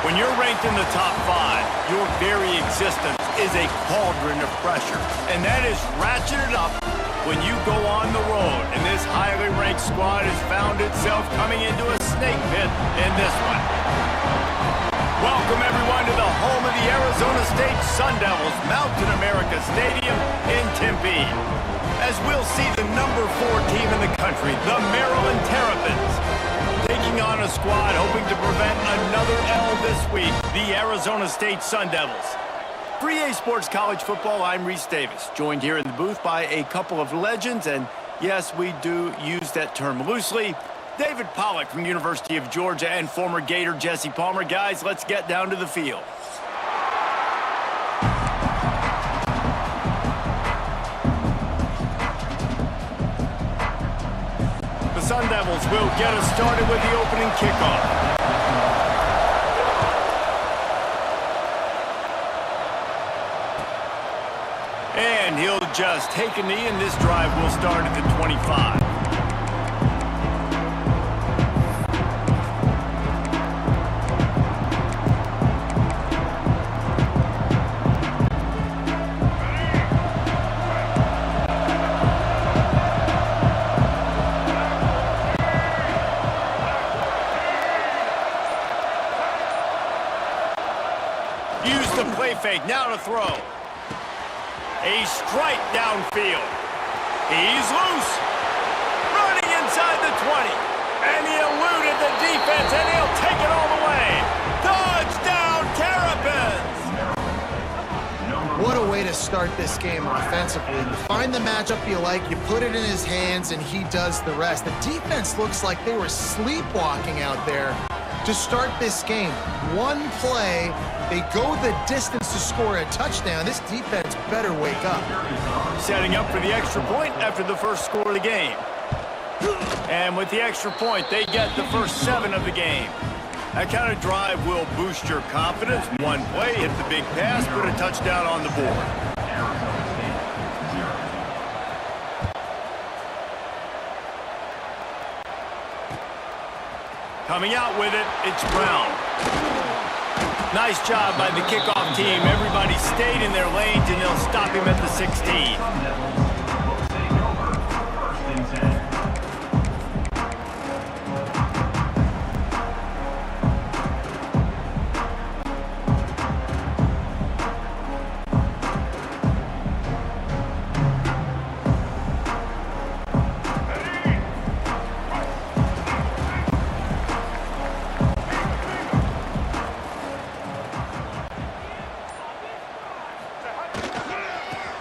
When you're ranked in the top 5, your very existence is a cauldron of pressure. And that is ratcheted up when you go on the road. And this highly ranked squad has found itself coming into a snake pit in this one. Welcome everyone to the home of the Arizona State Sun Devils, Mountain America Stadium in Tempe. As we'll see the number 4 team in the country, the Maryland Terrapins, taking on a squad hoping to prevent another L this week, the Arizona State Sun Devils. For EA Sports College Football, I'm Reese Davis, joined here in the booth by a couple of legends, and yes, we do use that term loosely. David Pollack from the University of Georgia and former Gator Jesse Palmer. Guys, let's get down to the field. The Sun Devils will get us started with the opening kickoff. And he'll just take a knee, and this drive will start at the 25. Use the play fake, now to throw. A strike downfield. He's loose. Running inside the 20. And he eluded the defense, and he'll take it all the way. Touchdown, Terrapins! What a way to start this game offensively. You find the matchup you like, you put it in his hands, and he does the rest. The defense looks like they were sleepwalking out there to start this game. One play, they go the distance to score a touchdown. This defense better wake up. Setting up for the extra point after the first score of the game. And with the extra point, they get the first 7 of the game. That kind of drive will boost your confidence. One play, hit the big pass, put a touchdown on the board. Coming out with it, it's Brown. Nice job by the kickoff team. Everybody stayed in their lanes, and they'll stop him at the 16.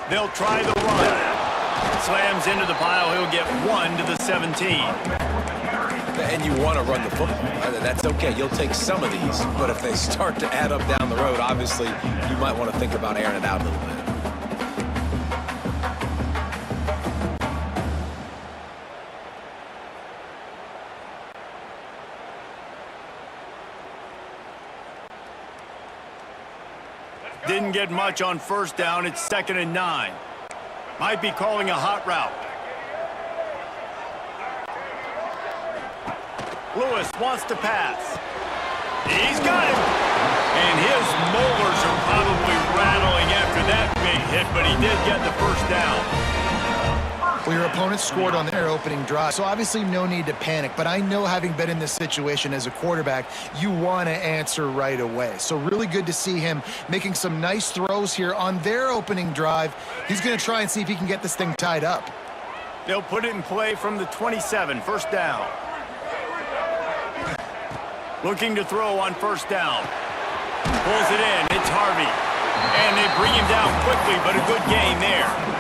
They'll try the run. Slams into the pile. He'll get 1 to the 17. And you want to run the football. That's okay. You'll take some of these. But if they start to add up down the road, obviously, you might want to think about airing it out a little bit. Didn't get much on first down. It's 2nd and 9. Might be calling a hot route. Lewis wants to pass. He's got it. And his molars are probably rattling after that big hit, but he did get the first down. Well, your opponent scored on their opening drive, so obviously no need to panic. But I know, having been in this situation as a quarterback, you want to answer right away. So really good to see him making some nice throws here on their opening drive. He's going to try and see if he can get this thing tied up. They'll put it in play from the 27, first down. Looking to throw on first down. Pulls it in, it's Harvey. And they bring him down quickly, but a good gain there.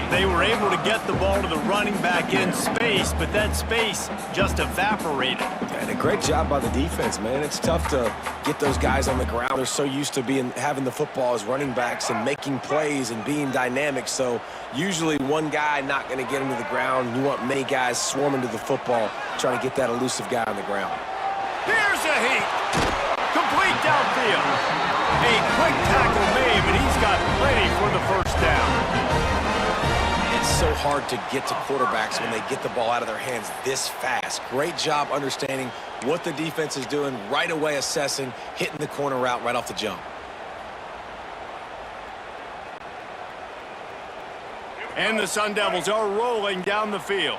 They were able to get the ball to the running back in space, but that space just evaporated. And a great job by the defense, man. It's tough to get those guys on the ground. They're so used to having the football as running backs and making plays and being dynamic. So usually one guy not going to get him to the ground. You want many guys swarming to the football, trying to get that elusive guy on the ground. Here's a heat. Complete downfield. A quick tackle made, but he's got plenty for the first down. so hard to get to quarterbacks when they get the ball out of their hands this fast. Great job understanding what the defense is doing, right away assessing, hitting the corner route right off the jump. And the Sun Devils are rolling down the field.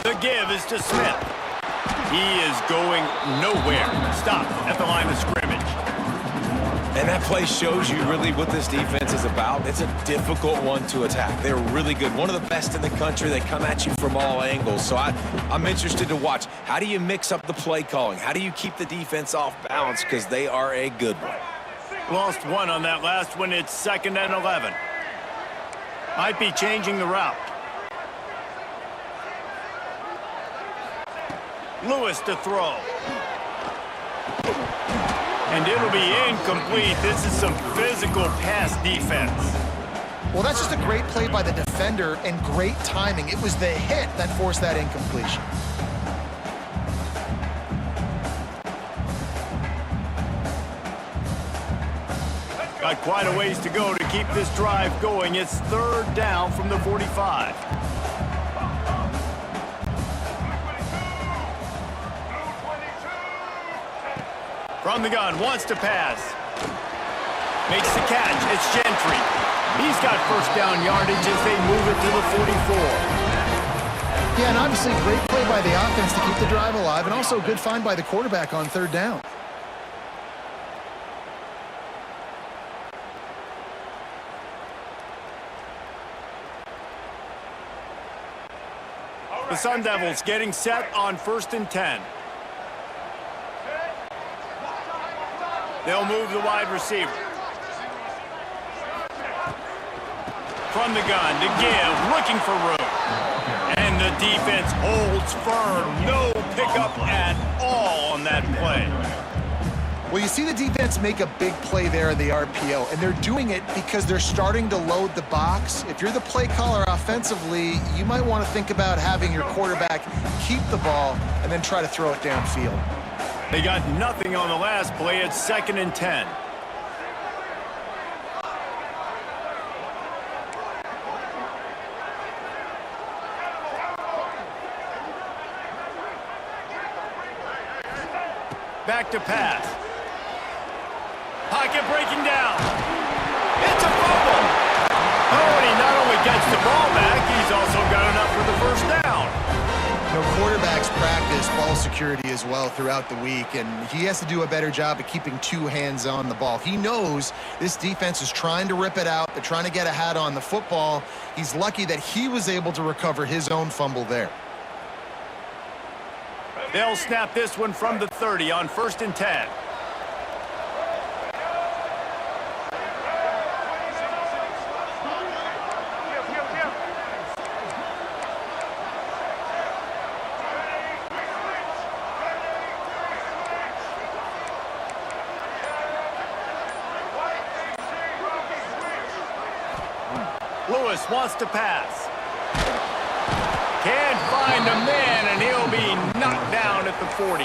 The give is to Smith. He is going nowhere. Stop at the line of scrimmage. And that play shows you really what this defense is about. It's a difficult one to attack. They're really good. One of the best in the country. They come at you from all angles. So I'm interested to watch. How do you mix up the play calling? How do you keep the defense off balance? Because they are a good one. Lost one on that last one. It's 2nd and 11. Might be changing the route. Lewis to throw. And it'll be incomplete. This is some physical pass defense. Well, that's just a great play by the defender and great timing. It was the hit that forced that incompletion. Got quite a ways to go to keep this drive going. It's 3rd down from the 45. From the gun, wants to pass. Makes the catch. It's Gentry. He's got 1st down yardage as they move it to the 44. Yeah, and obviously great play by the offense to keep the drive alive, and also a good find by the quarterback on 3rd down. The Sun Devils getting set on 1st and 10. They'll move the wide receiver. From the gun to give, looking for room. And the defense holds firm. No pickup at all on that play. Well, you see the defense make a big play there in the RPO, and they're doing it because they're starting to load the box. If you're the play caller offensively, you might want to think about having your quarterback keep the ball and then try to throw it downfield. They got nothing on the last play. It's 2nd and 10. Back to pass. Pocket breaking down. It's a fumble. Oh, and he not only gets the ball back, he's also got enough for the 1st down. You know, quarterbacks practice ball security as well throughout the week, and he has to do a better job of keeping 2 hands on the ball. He knows this defense is trying to rip it out. They're trying to get a hat on the football. He's lucky that he was able to recover his own fumble there. They'll snap this one from the 30 on 1st and 10. Lewis wants to pass. Can't find a man, and he'll be knocked down at the 40.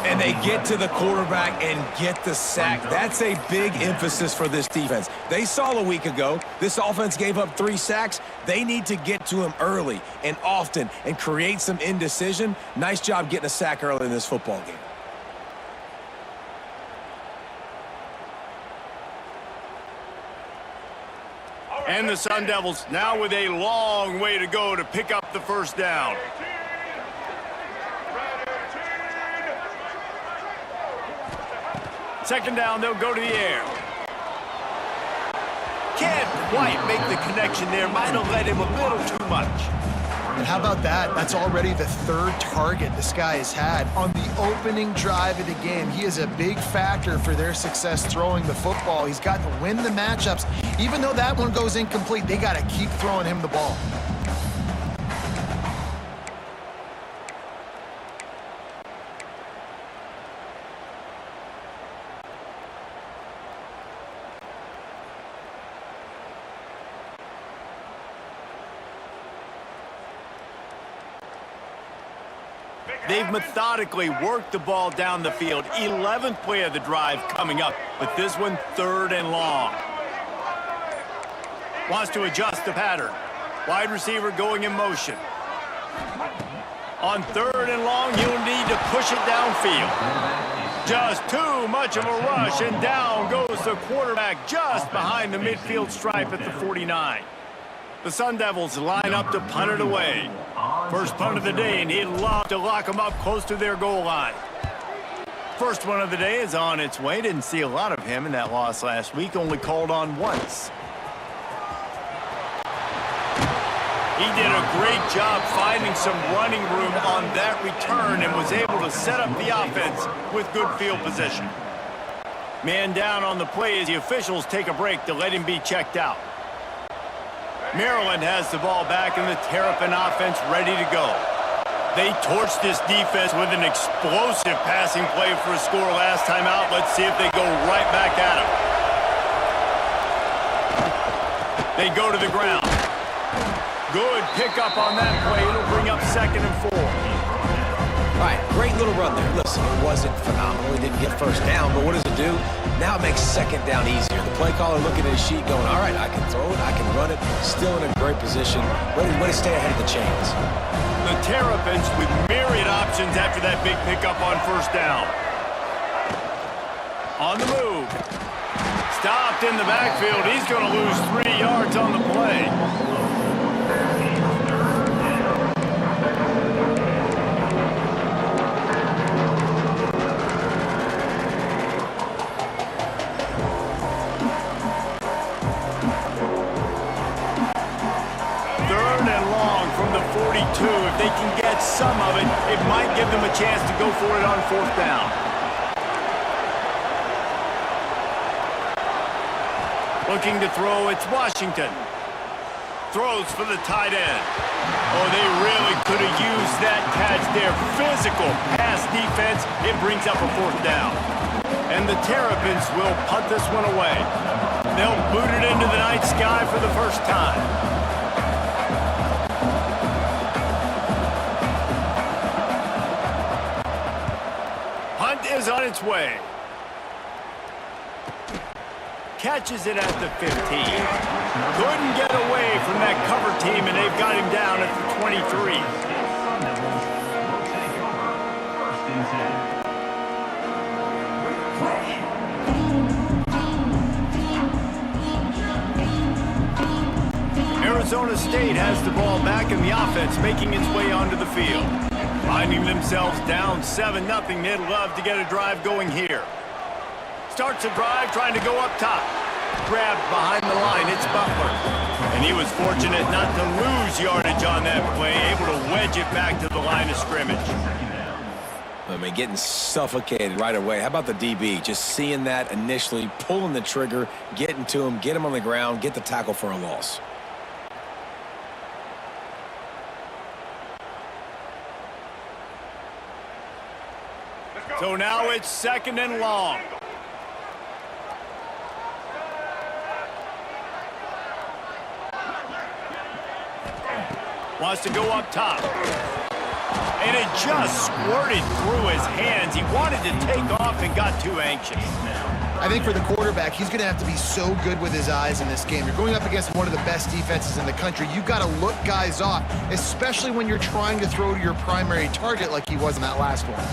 And they get to the quarterback and get the sack. That's a big emphasis for this defense. They saw a week ago, this offense gave up 3 sacks. They need to get to him early and often and create some indecision. Nice job getting a sack early in this football game. And the Sun Devils now with a long way to go to pick up the 1st down. Second down, they'll go to the air. Can't quite make the connection there. Might have led him a little too much. And how about that? That's already the 3rd target this guy has had on the opening drive of the game. He is a big factor for their success throwing the football. He's got to win the matchups. Even though that one goes incomplete, they got to keep throwing him the ball. They've methodically worked the ball down the field. 11th play of the drive coming up, but this one 3rd and long. Wants to adjust the pattern. Wide receiver going in motion. On 3rd and long, you'll need to push it downfield. Just too much of a rush, and down goes the quarterback just behind the midfield stripe at the 49. The Sun Devils line up to punt it away. First punt of the day, and he'd love to lock them up close to their goal line. First one of the day is on its way. Didn't see a lot of him in that loss last week, only called on once. He did a great job finding some running room on that return and was able to set up the offense with good field position. Man down on the play as the officials take a break to let him be checked out. Maryland has the ball back and the Terrapin offense ready to go. They torched this defense with an explosive passing play for a score last time out. Let's see if they go right back at him. They go to the ground. Good pickup on that play. It'll bring up 2nd and 4. All right, great little run there. Listen, it wasn't phenomenal. He didn't get first down, but what does it do? Now it makes 2nd down easier. The play caller looking at his sheet going, all right, I can throw it, I can run it. Still in a great position. Ready to stay ahead of the chains. The Terrapins with myriad options after that big pickup on 1st down. On the move. Stopped in the backfield. He's going to lose 3 yards on the play. If they can get some of it, it might give them a chance to go for it on 4th down. Looking to throw, it's Washington. Throws for the tight end. Oh, they really could have used that catch there. Physical pass defense, it brings up a 4th down. And the Terrapins will punt this one away. They'll boot it into the night sky for the first time. Is on its way. Catches it at the 15. Couldn't get away from that cover team, and they've got him down at the 23. Arizona State has the ball back in the offense, making its way onto the field. Finding themselves down 7-0, they'd love to get a drive going here. Starts a drive, trying to go up top. Grabbed behind the line, it's Butler. And he was fortunate not to lose yardage on that play, able to wedge it back to the line of scrimmage. I mean, getting suffocated right away. How about the DB? Just seeing that initially, pulling the trigger, getting to him, get him on the ground, get the tackle for a loss. So now it's 2nd and long. Wants to go up top. And it just squirted through his hands. He wanted to take off and got too anxious. I think for the quarterback, he's going to have to be so good with his eyes in this game. You're going up against one of the best defenses in the country. You've got to look guys off, especially when you're trying to throw to your primary target like he was in that last one.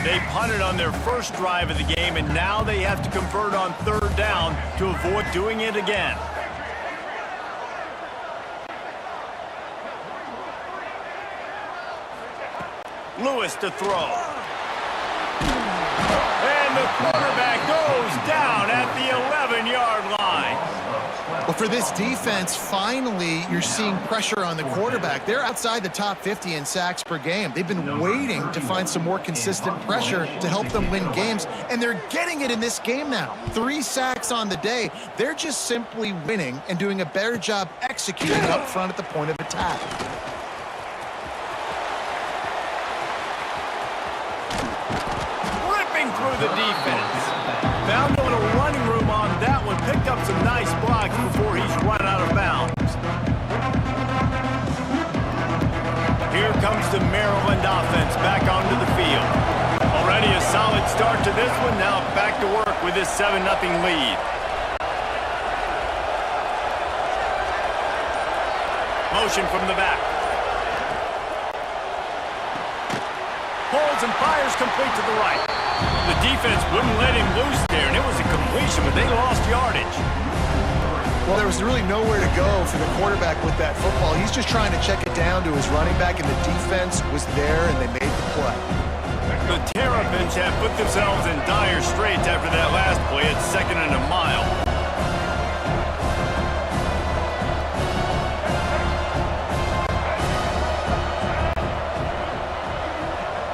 They punted on their first drive of the game, and now they have to convert on 3rd down to avoid doing it again. Lewis to throw. And the quarterback goes down at the 11-yard line. Well, for this defense, finally, you're seeing pressure on the quarterback. They're outside the top 50 in sacks per game. They've been waiting to find some more consistent pressure to help them win games, and they're getting it in this game now. 3 sacks on the day. They're just simply winning and doing a better job executing up front at the point of attack. Ripping through the defense. Found a little running some nice blocks before he's run out of bounds. Here comes the Maryland offense back onto the field. Already a solid start to this one. Now back to work with this 7-0 lead. Motion from the back. Pulls and fires complete to the right. The defense wouldn't let him loose there, and it was a completion, but they lost yardage. Well, there was really nowhere to go for the quarterback with that football. He's just trying to check it down to his running back, and the defense was there, and they made the play. The Terrapins have put themselves in dire straits after that last play at 2nd and a mile.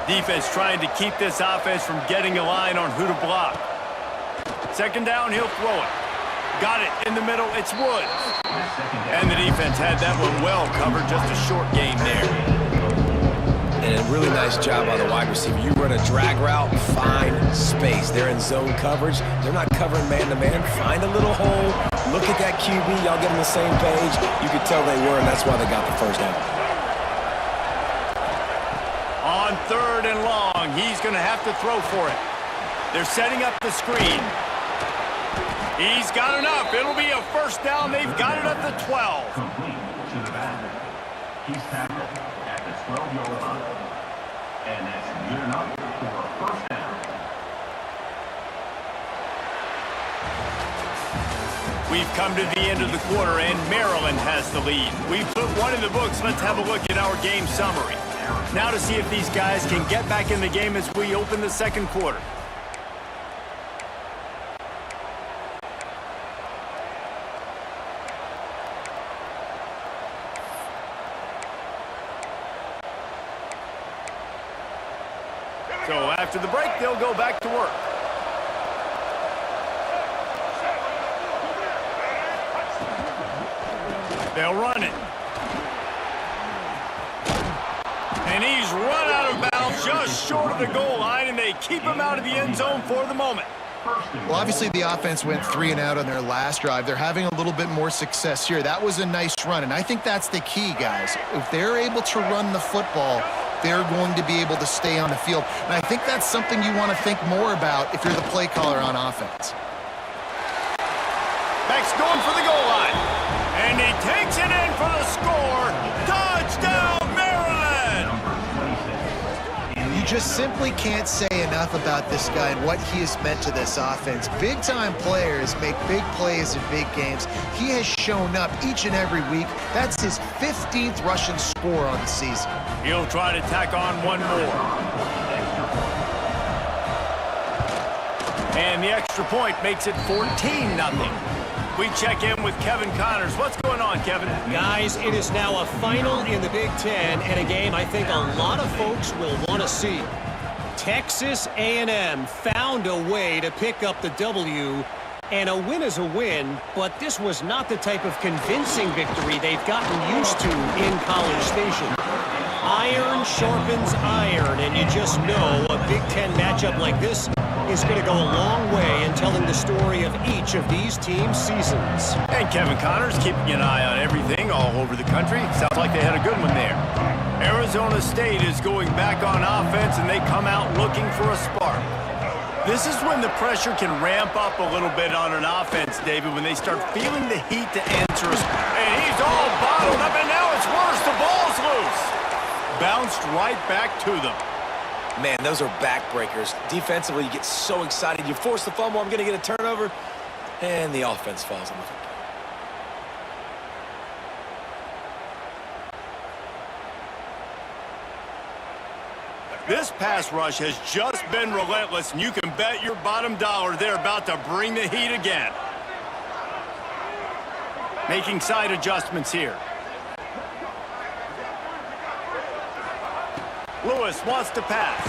Defense trying to keep this offense from getting a line on who to block. 2nd down, he'll throw it. Got it in the middle, it's Woods. And the defense had that one well covered, just a short gain there. And a really nice job by the wide receiver. You run a drag route, find space. They're in zone coverage. They're not covering man-to-man. Find a little hole. Look at that QB. Y'all get on the same page. You could tell they were, and that's why they got the first down. On 3rd and long, he's going to have to throw for it. They're setting up the screen. He's got enough. It'll be a first down. They've got it at the 12. Complete to the back. He's tackled at the 12-yard line. And that's good enough for a first down. We've come to the end of the quarter, and Maryland has the lead. We've put one in the books. Let's have a look at our game summary. Now to see if these guys can get back in the game as we open the 2nd quarter. So after the break, they'll go back to work. They'll run it. And he's run out of bounds just short of the goal line, and they keep him out of the end zone for the moment. Well, obviously the offense went 3 and out on their last drive. They're having a little bit more success here. That was a nice run, and I think that's the key, guys. If they're able to run the football, they're going to be able to stay on the field. And I think that's something you want to think more about if you're the play caller on offense. Beck's going for the goal line. And he takes it in for the score. Touchdown, Maryland! You just simply can't say enough about this guy and what he has meant to this offense. Big-time players make big plays in big games. He has shown up each and every week. That's his 15th rushing score on the season. He'll try to tack on one more. And the extra point makes it 14-0. We check in with Kevin Connors. What's going on, Kevin? Guys, it is now a final in the Big Ten and a game I think a lot of folks will want to see. Texas A&M found a way to pick up the W, and a win is a win, but this was not the type of convincing victory they've gotten used to in College Station. Iron sharpens iron, and you just know a Big Ten matchup like this is going to go a long way in telling the story of each of these teams' seasons. And Kevin Connors keeping an eye on everything all over the country. Sounds like they had a good one there. Arizona State is going back on offense, and they come out looking for a spark. This is when the pressure can ramp up a little bit on an offense, David, when they start feeling the heat to answer us. And he's all bottled up, and now it's worse. The ball's loose. Bounced right back to them. Man, those are backbreakers. Defensively, you get so excited. You force the fumble, I'm going to get a turnover, and the offense falls on the football. This pass rush has just been relentless, and you can bet your bottom dollar they're about to bring the heat again. Making side adjustments here. Lewis wants to pass.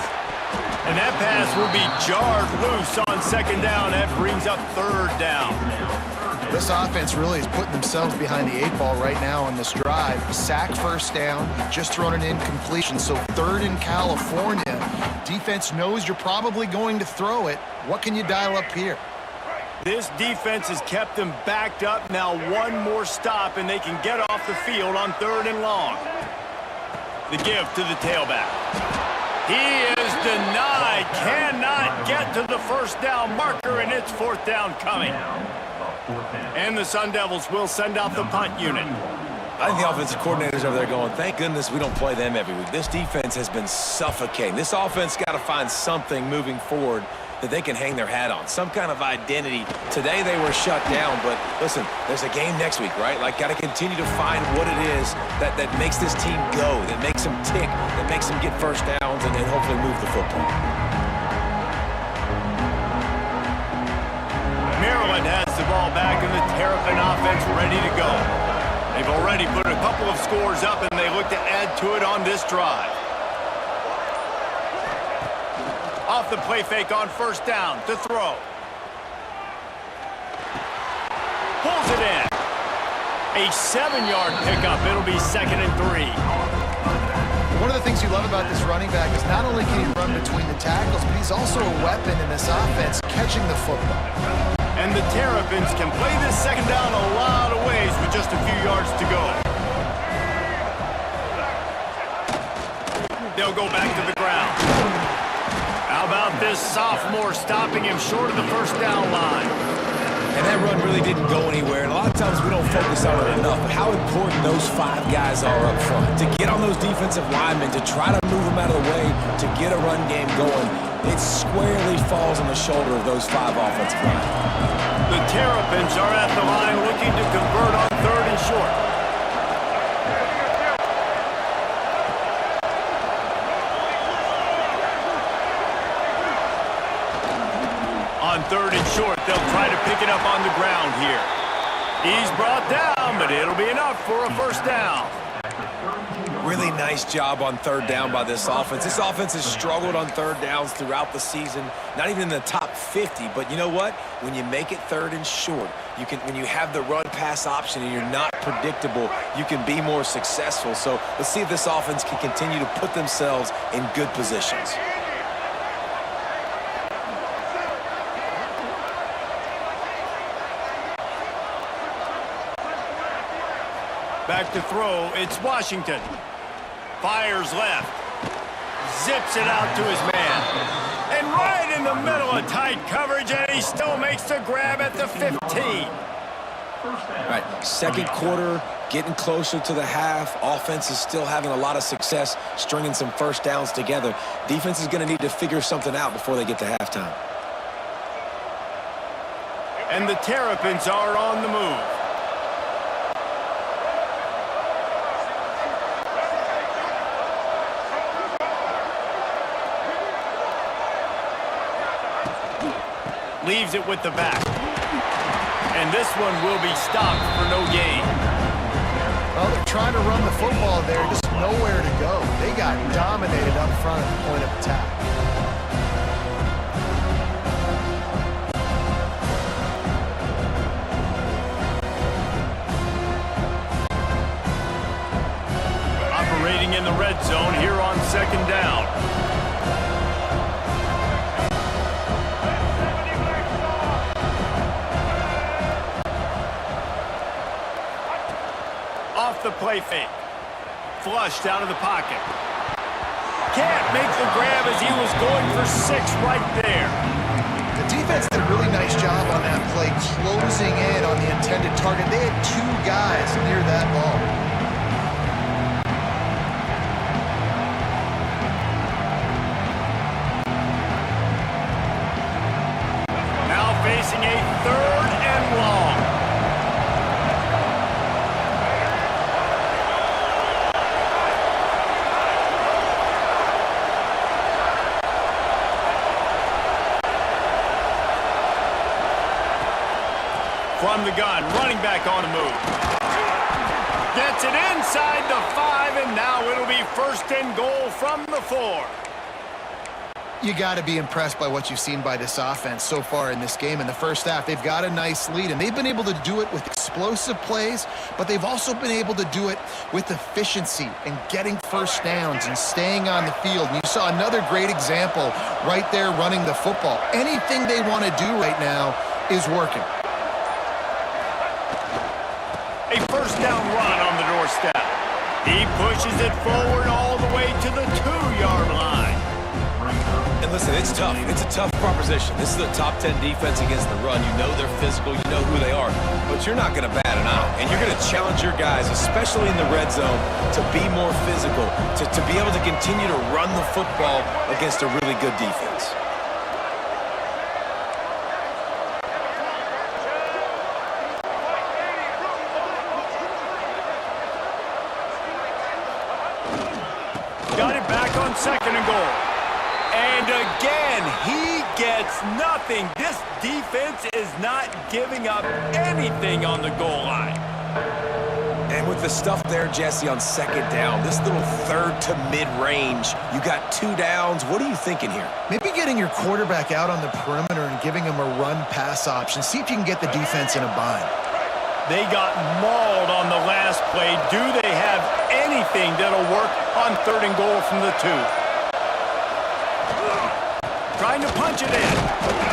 And that pass will be jarred loose on 2nd down. That brings up 3rd down. This offense really is putting themselves behind the 8 ball right now on this drive. Sack 1st down, just thrown an incompletion. So 3rd in California. Defense knows you're probably going to throw it. What can you dial up here? This defense has kept them backed up. Now one more stop, and they can get off the field on 3rd and long. The give to the tailback. He is denied. Cannot get to the first down marker, and it's 4th down coming. And the Sun Devils will send out the punt unit. I think the offensive coordinators over there going, thank goodness we don't play them every week. This defense has been suffocating. This offense got to find something moving forward that they can hang their hat on, some kind of identity. Today they were shut down, but listen, there's a game next week, right? Like, got to continue to find what it is that makes this team go, that makes them tick, that makes them get first downs and hopefully move the football. Maryland has the ball back, and the Terrapin offense ready to go. They've already put a couple of scores up, and they look to add to it on this drive. Off the play fake on 1st down to throw. Pulls it in. A 7-yard pickup. It'll be 2nd and 3. One of the things you love about this running back is not only can he run between the tackles, but he's also a weapon in this offense, catching the football. And the Terrapins can play this 2nd down a lot of ways with just a few yards to go. They'll go back to the ground. How about this sophomore stopping him short of the 1st down line? And that run really didn't go anywhere. And a lot of times we don't focus on it enough, but how important those 5 guys are up front. To get on those defensive linemen, to try to move them out of the way, to get a run game going, it squarely falls on the shoulder of those 5 offensive linemen. The Terrapins are at the line looking to convert on 3rd and short. On 3rd and short, they'll try to pick it up on the ground here. He's brought down, but it'll be enough for a 1st down. Really nice job on 3rd down by this offense. This offense has struggled on 3rd downs throughout the season, not even in the top 50. But you know what? When you make it 3rd and short, when you have the run-pass option and you're not predictable, you can be more successful. So let's see if this offense can continue to put themselves in good positions. Back to throw, it's Washington. Fires left. Zips it out to his man. And right in the middle of tight coverage, and he still makes the grab at the 15. All right, 2nd quarter, getting closer to the half. Offense is still having a lot of success stringing some 1st downs together. Defense is going to need to figure something out before they get to halftime. And the Terrapins are on the move. Leaves it with the back. And this one will be stopped for no gain. Well, they're trying to run the football there, just nowhere to go. They got dominated up front at the point of attack. Operating in the red zone here on 2nd down. Off the play fake. Flushed out of the pocket. Can't make the grab as he was going for 6 right there. The defense did a really nice job on that play, closing in on the intended target. They had 2 guys near that ball. Now facing a 3rd and long. From the gun, running back on the move. Gets it inside the 5, and now it'll be 1st and goal from the 4. You got to be impressed by what you've seen by this offense so far in this game. In the first half, they've got a nice lead, and they've been able to do it with explosive plays, but they've also been able to do it with efficiency and getting 1st downs and staying on the field. And you saw another great example right there running the football. Anything they want to do right now is working. A first down run on the doorstep. He pushes it forward all the way to the 2-yard line. And listen, it's tough. It's a tough proposition. This is a top 10 defense against the run. You know they're physical. You know who they are. But you're not going to bat an eye. And you're going to challenge your guys, especially in the red zone, to be more physical, to be able to continue to run the football against a really good defense. Got it back on 2nd and goal. And again, he gets nothing. This defense is not giving up anything on the goal line. And with the stuff there, Jesse, on 2nd down, this little 3rd to mid-range, you got 2 downs. What are you thinking here? Maybe getting your quarterback out on the perimeter and giving him a run-pass option. See if you can get the defense in a bind. They got mauled on the last play. Do they have anything that'll work on 3rd and goal from the 2? Trying to punch it in.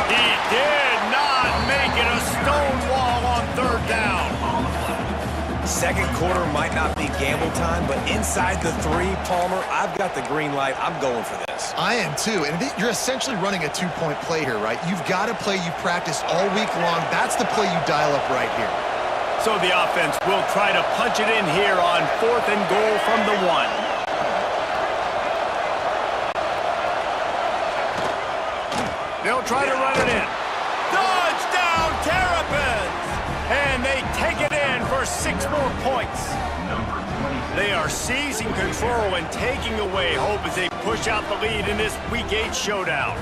He did not make it. A stone wall on 3rd down. 2nd quarter might not be gamble time, but inside the 3, Palmer, I've got the green light. I'm going for this. I am too, and you're essentially running a 2-point play here, right? You've got a play you practiced all week long. That's the play you dial up right here. So the offense will try to punch it in here on 4th and goal from the 1. They'll try to run it in. Touchdown, Terrapins! And they take it in for 6 more points. They are seizing control and taking away hope as they push out the lead in this Week 8 showdown.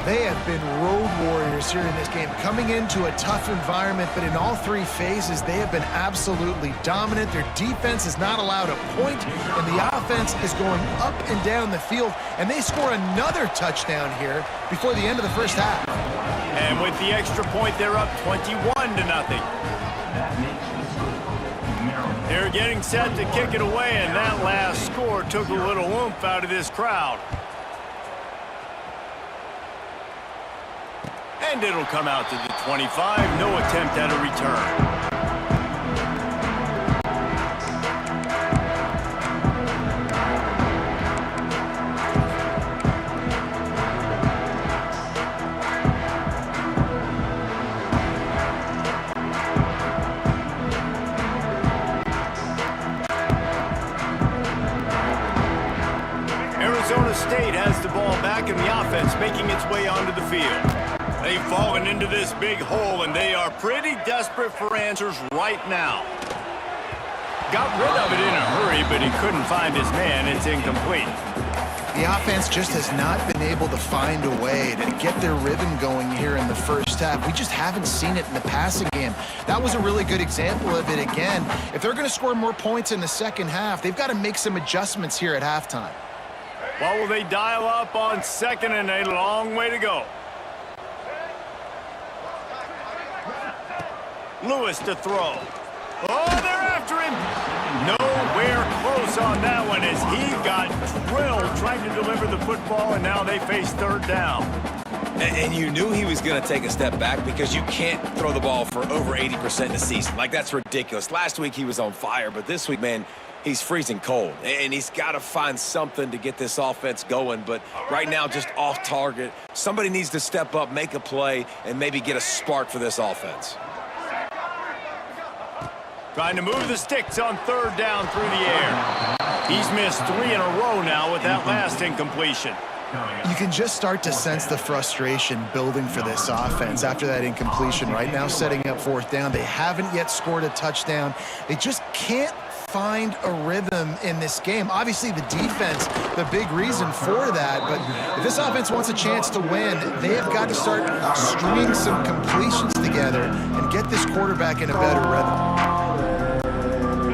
They have been road warriors here in this game, coming into a tough environment, but in all 3 phases, they have been absolutely dominant. Their defense is not allowed a point, and the offense is going up and down the field, and they score another touchdown here before the end of the first half. And with the extra point, they're up 21-0. They're getting set to kick it away, and that last score took a little oomph out of this crowd. And it'll come out to the 25. No attempt at a return. Arizona State has the ball back in the offense, making its way onto the field. They've fallen into this big hole, and they are pretty desperate for answers right now. Got rid of it in a hurry, but he couldn't find his man. It's incomplete. The offense just has not been able to find a way to get their rhythm going here in the first half. We just haven't seen it in the passing game. That was a really good example of it again. If they're going to score more points in the second half, they've got to make some adjustments here at halftime. What will they dial up on 2nd and a long way to go? Lewis to throw. Oh, they're after him. Nowhere close on that one as he got drilled trying to deliver the football, and now they face 3rd down. And you knew he was going to take a step back because you can't throw the ball for over 80% in a season. Like, that's ridiculous. Last week he was on fire, but this week, man, he's freezing cold. And he's got to find something to get this offense going. But right now, just off target. Somebody needs to step up, make a play, and maybe get a spark for this offense. Trying to move the sticks on 3rd down through the air. He's missed 3 in a row now with that last incompletion. You can just start to sense the frustration building for this offense after that incompletion. Right now, setting up 4th down. They haven't yet scored a touchdown. They just can't find a rhythm in this game. Obviously, the defense, the big reason for that, but if this offense wants a chance to win, they have got to start stringing some completions together and get this quarterback in a better rhythm.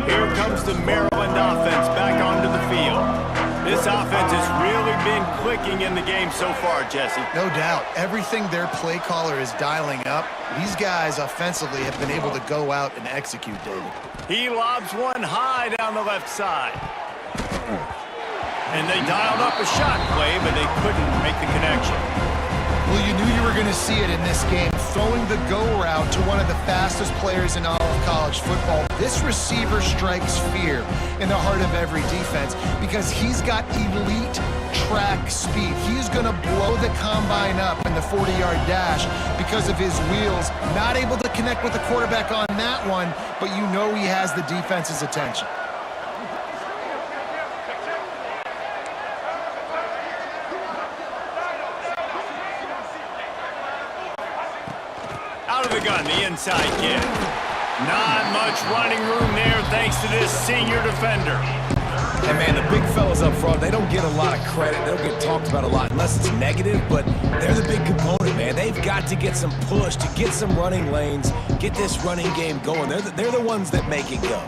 Here comes the Maryland offense back onto the field. This offense has really been clicking in the game so far, Jesse. No doubt. Everything their play caller is dialing up, these guys offensively have been able to go out and execute, David. He lobs one high down the left side. And they dialed up a shot play, but they couldn't make the connection. Well, you knew you were going to see it in this game, throwing the go route to one of the fastest players in all of college football. This receiver strikes fear in the heart of every defense because he's got elite track speed. He's going to blow the combine up in the 40-yard dash because of his wheels. Not able to connect with the quarterback on that one, but you know he has the defense's attention. Out of the gun, the inside kid. Not much running room there thanks to this senior defender. And, man, the big fellas up front, they don't get a lot of credit. They don't get talked about a lot unless it's negative, but they're the big component, man. They've got to get some push, to get some running lanes, get this running game going. They're the ones that make it go.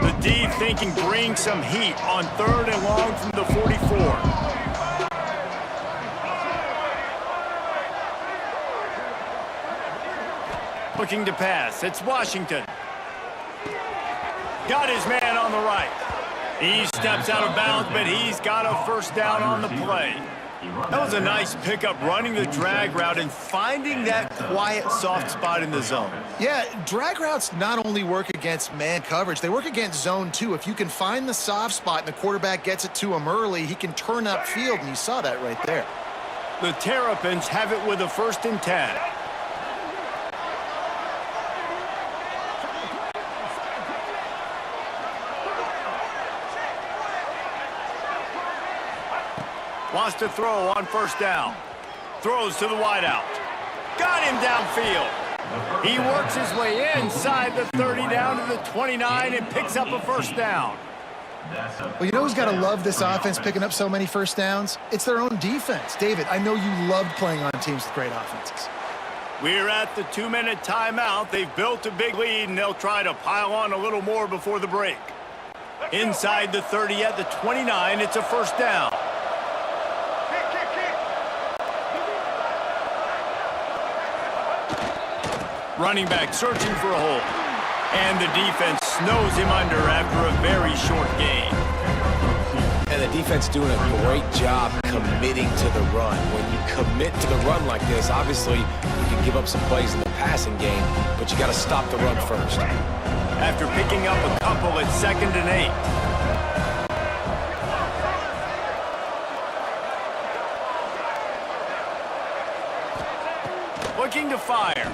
The D thinking bring some heat on 3rd and long from the 44. Looking to pass. It's Washington. Got his man on the right. He steps out of bounds, but he's got a first down on the play. That was a nice pickup, running the drag route and finding that quiet, soft spot in the zone. Yeah, drag routes not only work against man coverage, they work against zone too. If you can find the soft spot and the quarterback gets it to him early, he can turn upfield, and you saw that right there. The Terrapins have it with a 1st and 10. Wants to throw on 1st down. Throws to the wideout. Got him downfield. He works his way inside the 30 down to the 29 and picks up a 1st down. Well, you know who's got to love this offense picking up so many 1st downs? It's their own defense. David, I know you loved playing on teams with great offenses. We're at the 2-minute timeout. They've built a big lead, and they'll try to pile on a little more before the break. Inside the 30 at the 29, it's a 1st down. Running back searching for a hole. And the defense snows him under after a very short gain. And the defense doing a great job committing to the run. When you commit to the run like this, obviously you can give up some plays in the passing game, but you got to stop the run first. After picking up a couple at 2nd and 8. Looking to fire.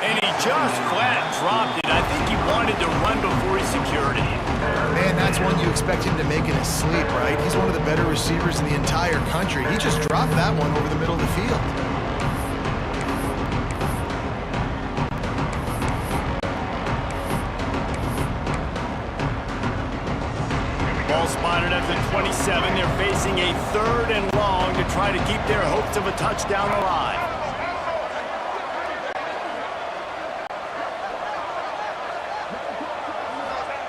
And he just flat dropped it. I think he wanted to run before he secured it. Man, that's one you expect him to make in his sleep, right? He's one of the better receivers in the entire country. He just dropped that one over the middle of the field. Ball spotted at the 27. They're facing a 3rd and long to try to keep their hopes of a touchdown alive.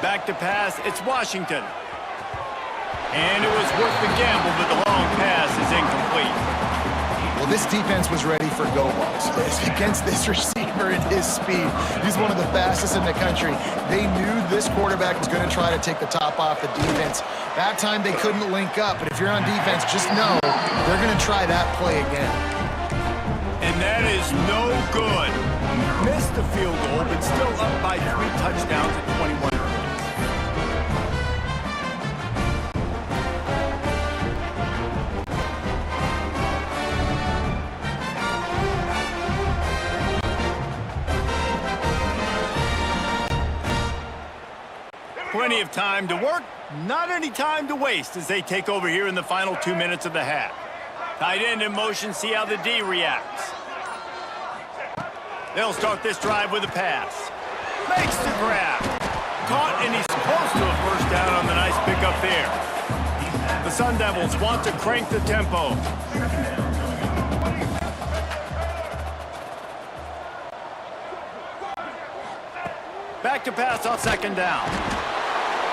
Back to pass, it's Washington. And it was worth the gamble, but the long pass is incomplete. Well, this defense was ready for go balls. Against this receiver and his speed, he's one of the fastest in the country. They knew this quarterback was going to try to take the top off the defense. That time they couldn't link up, but if you're on defense, just know they're going to try that play again. And that is no good. Missed the field goal, but still up by 3 touchdowns at 21 points. Plenty of time to work, not any time to waste as they take over here in the final 2 minutes of the half. Tight end in motion, see how the D reacts. They'll start this drive with a pass. Makes the grab. Caught, and he's close to a 1st down on the nice pickup there. The Sun Devils want to crank the tempo. Back to pass on 2nd down.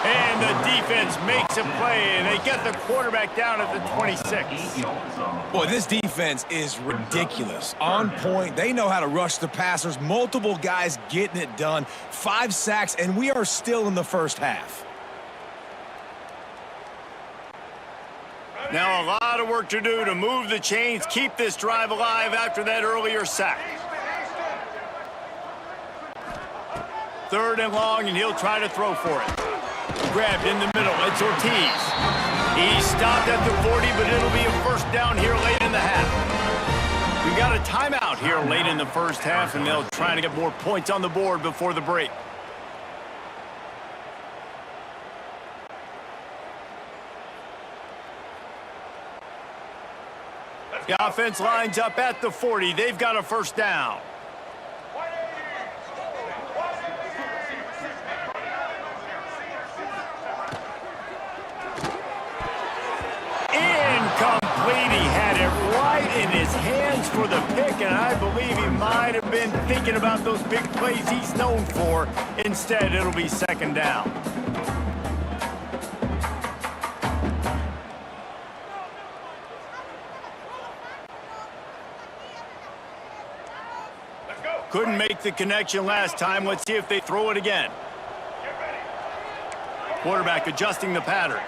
And the defense makes a play, and they get the quarterback down at the 26. Boy, this defense is ridiculous. On point. They know how to rush the passers. Multiple guys getting it done. 5 sacks, and we are still in the 1st half. Now a lot of work to do to move the chains, keep this drive alive after that earlier sack. 3rd and long, and he'll try to throw for it. Grabbed in the middle, it's Ortiz. He stopped at the 40, but it'll be a first down here late in the half. We got a timeout here late in the first half, and they'll try to get more points on the board before the break. The offense lines up at the 40. They've got a first down. Incomplete. He had it right in his hands for the pick, and I believe he might have been thinking about those big plays he's known for. Instead, it'll be 2nd down. Couldn't make the connection last time. Let's see if they throw it again. Quarterback adjusting the pattern.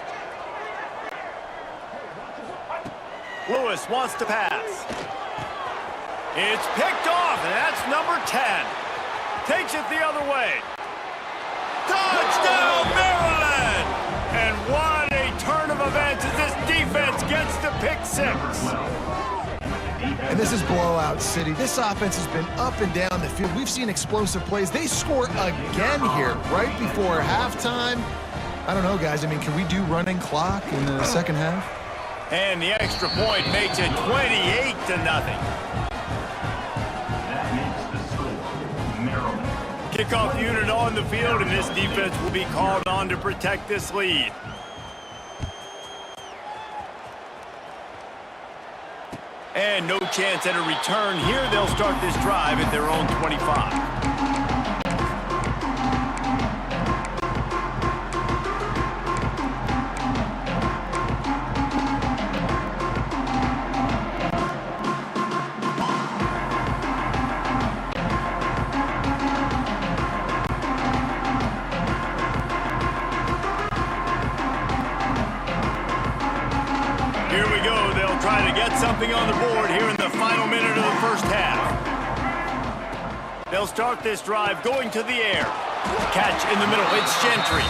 Lewis wants to pass. It's picked off, and that's number 10. Takes it the other way. Touchdown, Maryland! And what a turn of events as this defense gets the pick 6. And this is blowout city. This offense has been up and down the field. We've seen explosive plays. They score again here right before halftime. I don't know, guys. I mean, can we do running clock in the second half? And the extra point makes it 28-0. That makes the score Maryland. Kickoff unit on the field, and this defense will be called on to protect this lead. And no chance at a return here. They'll start this drive at their own 25. Here we go. They'll try to get something on the board here in the final minute of the first half. They'll start this drive going to the air. Catch in the middle. It's Gentry.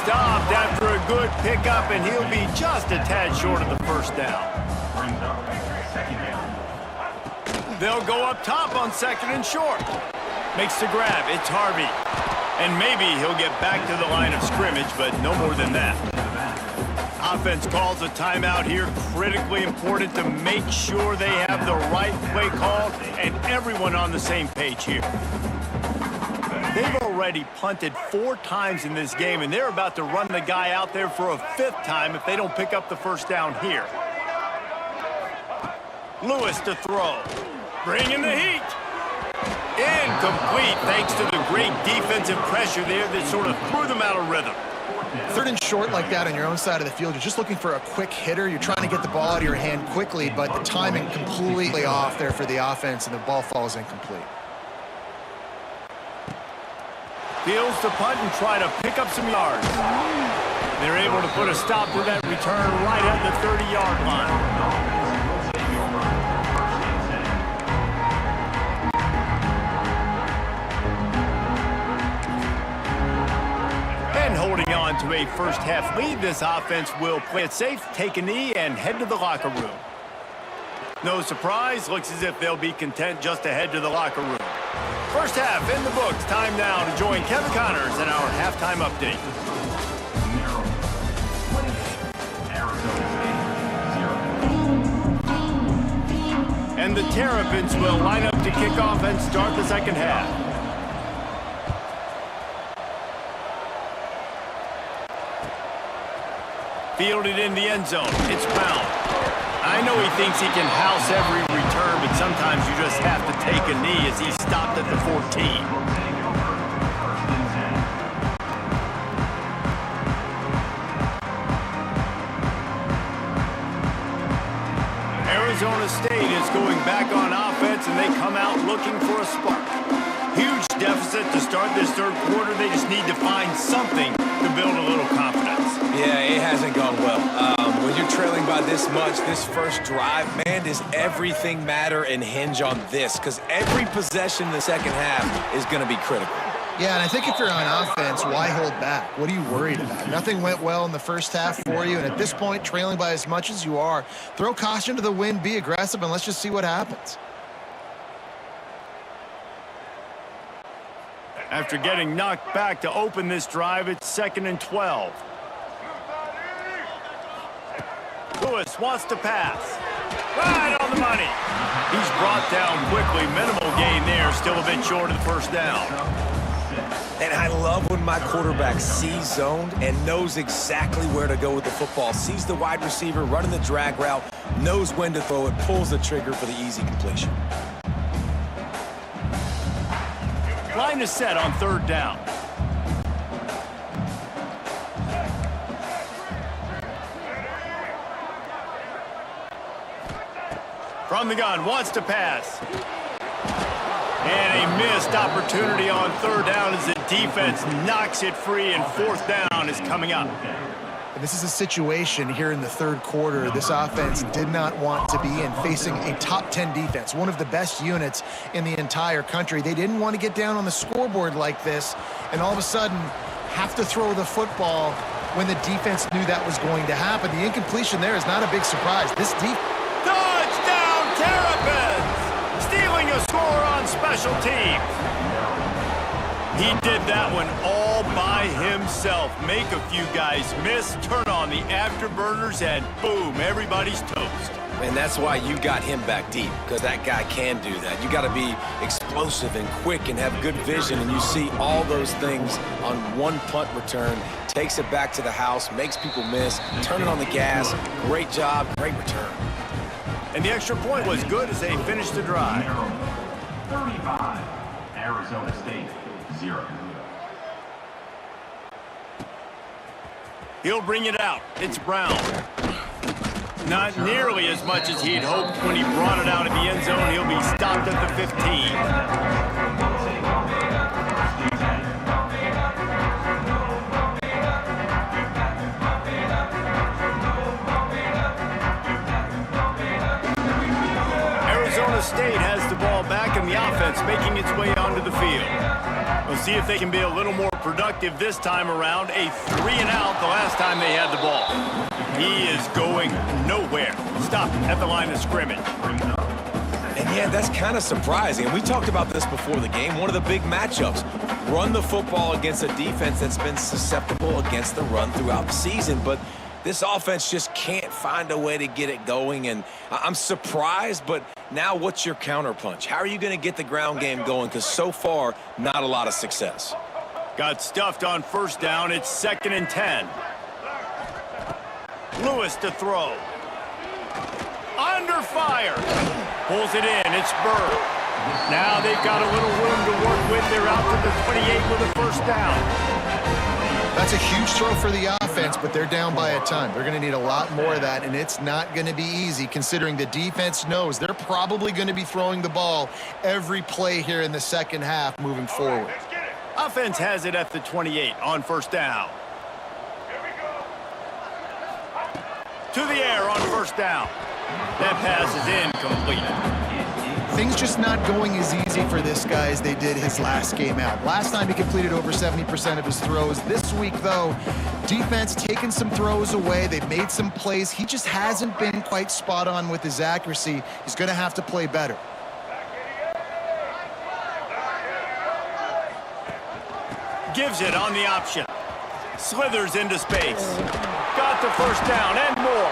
Stopped after a good pickup, and he'll be just a tad short of the first down. Brings up 2nd down. They'll go up top on 2nd and short. Makes the grab. It's Harvey. And maybe he'll get back to the line of scrimmage, but no more than that. Offense calls a timeout here. Critically important to make sure they have the right play call and everyone on the same page here. They've already punted 4 times in this game, and they're about to run the guy out there for a 5th time if they don't pick up the first down here. Lewis to throw. Bringing the heat. Incomplete thanks to the great defensive pressure there that sort of threw them out of rhythm. 3rd and short like that on your own side of the field, you're just looking for a quick hitter. You're trying to get the ball out of your hand quickly, but the timing completely off there for the offense, and the ball falls incomplete. Fields to punt and try to pick up some yards. They're able to put a stop to that return right at the 30-yard line. Holding on to a first-half lead, this offense will play it safe, take a knee, and head to the locker room. No surprise, looks as if they'll be content just to head to the locker room. First half in the books. Time now to join Kevin Connors in our halftime update. And the Terrapins will line up to kick off and start the second half. Fielded in the end zone. It's Brown. I know he thinks he can house every return, but sometimes you just have to take a knee as he stopped at the 14. Arizona State is going back on offense, and they come out looking for a spark. Huge deficit to start this third quarter. They just need to find something to build a little confidence. Yeah, it hasn't gone well. When you're trailing by by this much, this first drive, man, does everything matter and hinge on this? Because every possession in the second half is going to be critical. Yeah, and I think if you're on offense, why hold back? What are you worried about? Nothing went well in the first half for you, and at this point, trailing by as much as you are, throw caution to the wind, be aggressive, and let's just see what happens. After getting knocked back to open this drive, it's 2nd and 12. Lewis wants to pass. Right on the money. He's brought down quickly. Minimal gain there. Still a bit short of the first down. And I love when my quarterback sees zoned and knows exactly where to go with the football. Sees the wide receiver running the drag route, knows when to throw it, pulls the trigger for the easy completion. Line is set on 3rd down. From the gun, wants to pass. And a missed opportunity on 3rd down as the defense knocks it free, and 4th down is coming up. And this is a situation here in the 3rd quarter this offense did not want to be in, facing a top 10 defense, one of the best units in the entire country. They didn't want to get down on the scoreboard like this and all of a sudden have to throw the football when the defense knew that was going to happen. The incompletion there is not a big surprise. This Touchdown, Terrapins! Stealing a score on special teams. He did that one all by himself. Make a few guys miss, turn on the afterburners, and boom, everybody's toast. And that's why you got him back deep, because that guy can do that. You got to be explosive and quick and have good vision, and you see all those things on one punt return. Takes it back to the house, makes people miss, turning on the gas. Great job, great return. And the extra point was good as they finished the drive. 35, Arizona State, 0. He'll bring it out. It's Brown. Not nearly as much as he'd hoped when he brought it out of the end zone. He'll be stopped at the 15. Arizona State has the ball back and the offense making its way onto the field. We'll see if they can be a little more productive this time around. A 3-and-out the last time they had the ball. He is going nowhere. Stop at the line of scrimmage. And yeah, that's kind of surprising. And we talked about this before the game. One of the big matchups. Run the football against a defense that's been susceptible against the run throughout the season. But this offense just can't find a way to get it going. And I'm surprised, but now what's your counterpunch? How are you going to get the ground game going? Because so far, not a lot of success. Got stuffed on 1st down. It's 2nd and 10. Lewis to throw. Under fire. Pulls it in. It's Burr. Now they've got a little room to work with. They're out to the 28 with a 1st down. That's a huge throw for the offense, but they're down by a ton. They're going to need a lot more of that, and it's not going to be easy considering the defense knows they're probably going to be throwing the ball every play here in the second half moving forward. Offense has it at the 28 on 1st down. To the air on 1st down. That pass is incomplete. Things just not going as easy for this guy as they did his last game out. Last time he completed over 70% of his throws. This week, though, defense taking some throws away. They've made some plays. He just hasn't been quite spot on with his accuracy. He's going to have to play better. Gives it on the option. Slithers into space. Got the 1st down and more.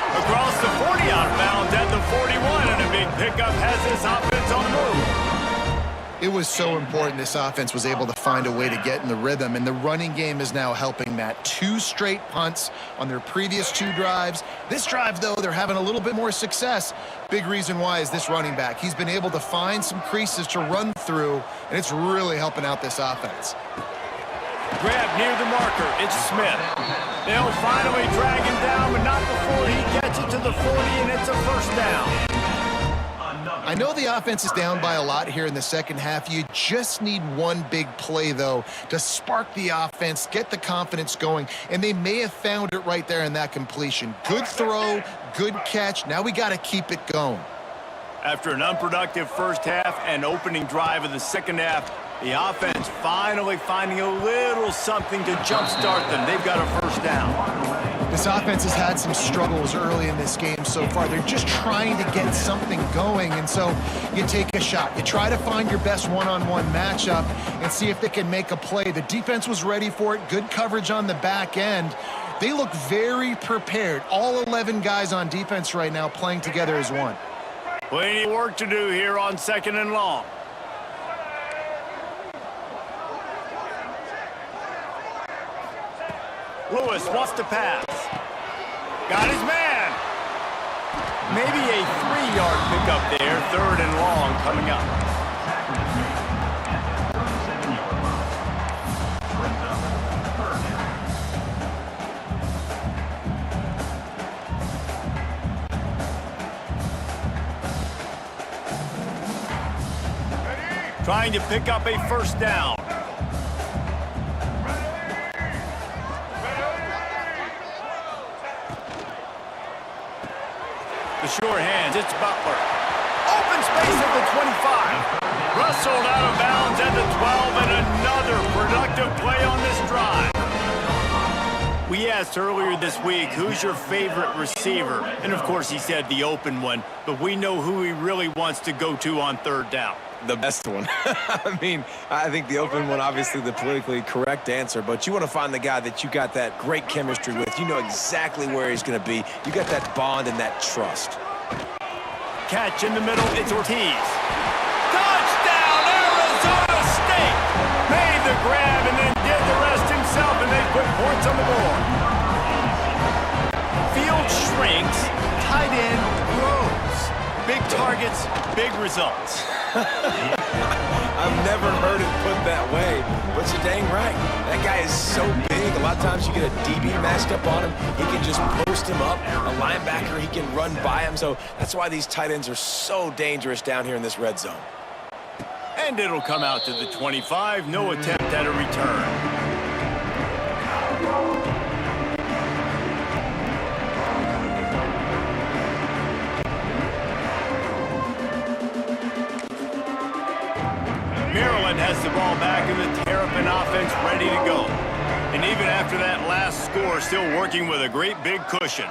Across the 40 out of bounds at the 41, and a big pickup has this offense on the move. It was so important this offense was able to find a way to get in the rhythm, and the running game is now helping that. 2 straight punts on their previous 2 drives. This drive, though, they're having a little bit more success. Big reason why is this running back. He's been able to find some creases to run through, and it's really helping out this offense. Grab near the marker. It's Smith. They'll finally drag him down, but not before he gets it to the 40, and it's a 1st down. I know the offense is down by a lot here in the second half. You just need one big play, though, to spark the offense, get the confidence going, and they may have found it right there in that completion. Good throw, good catch. Now we got to keep it going. After an unproductive first half and opening drive of the second half, the offense finally finding a little something to jumpstart them. They've got a first down. This offense has had some struggles early in this game so far. They're just trying to get something going, and so you take a shot. You try to find your best one-on-one matchup and see if they can make a play. The defense was ready for it. Good coverage on the back end. They look very prepared. All 11 guys on defense right now playing together as one. Plenty of work to do here on 2nd and long. Lewis wants to pass. Got his man. Maybe a 3-yard pickup there. 3rd and long coming up. Trying to pick up a first down. The sure hands, it's Butler. Open space at the 25. Rustled out of bounds at the 12, and another productive play on this drive. We asked earlier this week, who's your favorite receiver? And of course he said the open one, but we know who he really wants to go to on 3rd down. The best one. I mean, I think the open one, obviously the politically correct answer, but you want to find the guy that you got that great chemistry with. You know exactly where he's going to be. You got that bond and that trust. Catch in the middle, it's Ortiz. Touchdown, Arizona State! Made the grab and then did the rest himself, and they put points on the board. Field shrinks, tight end grows. Big targets, big results. I've never heard it put that way, but you're dang right. That guy is so big. A lot of times you get a DB matched up on him. He can just post him up. A linebacker, he can run by him. So that's why these tight ends are so dangerous down here in this red zone. And it'll come out to the 25. No attempt at a return. Maryland has the ball back in the Terrapin offense ready to go. And even after that last score, still working with a great big cushion.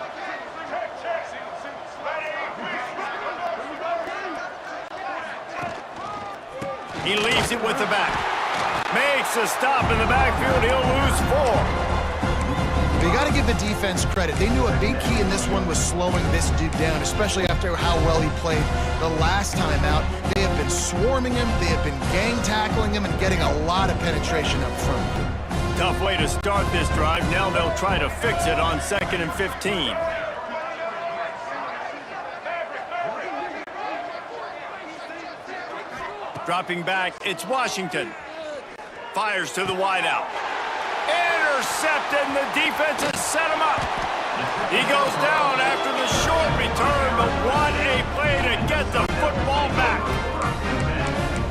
He leaves it with the back. Makes a stop in the backfield. He'll lose 4. You got to give the defense credit. They knew a big key in this one was slowing this dude down, especially after how well he played the last time out. They have been swarming him, they have been gang tackling him, and getting a lot of penetration up front. Tough way to start this drive. Now they'll try to fix it on 2nd and 15. Dropping back, it's Washington. Fires to the wideout. Intercepted, and the defense has set him up. He goes down after the short return, but what a play to get the football back.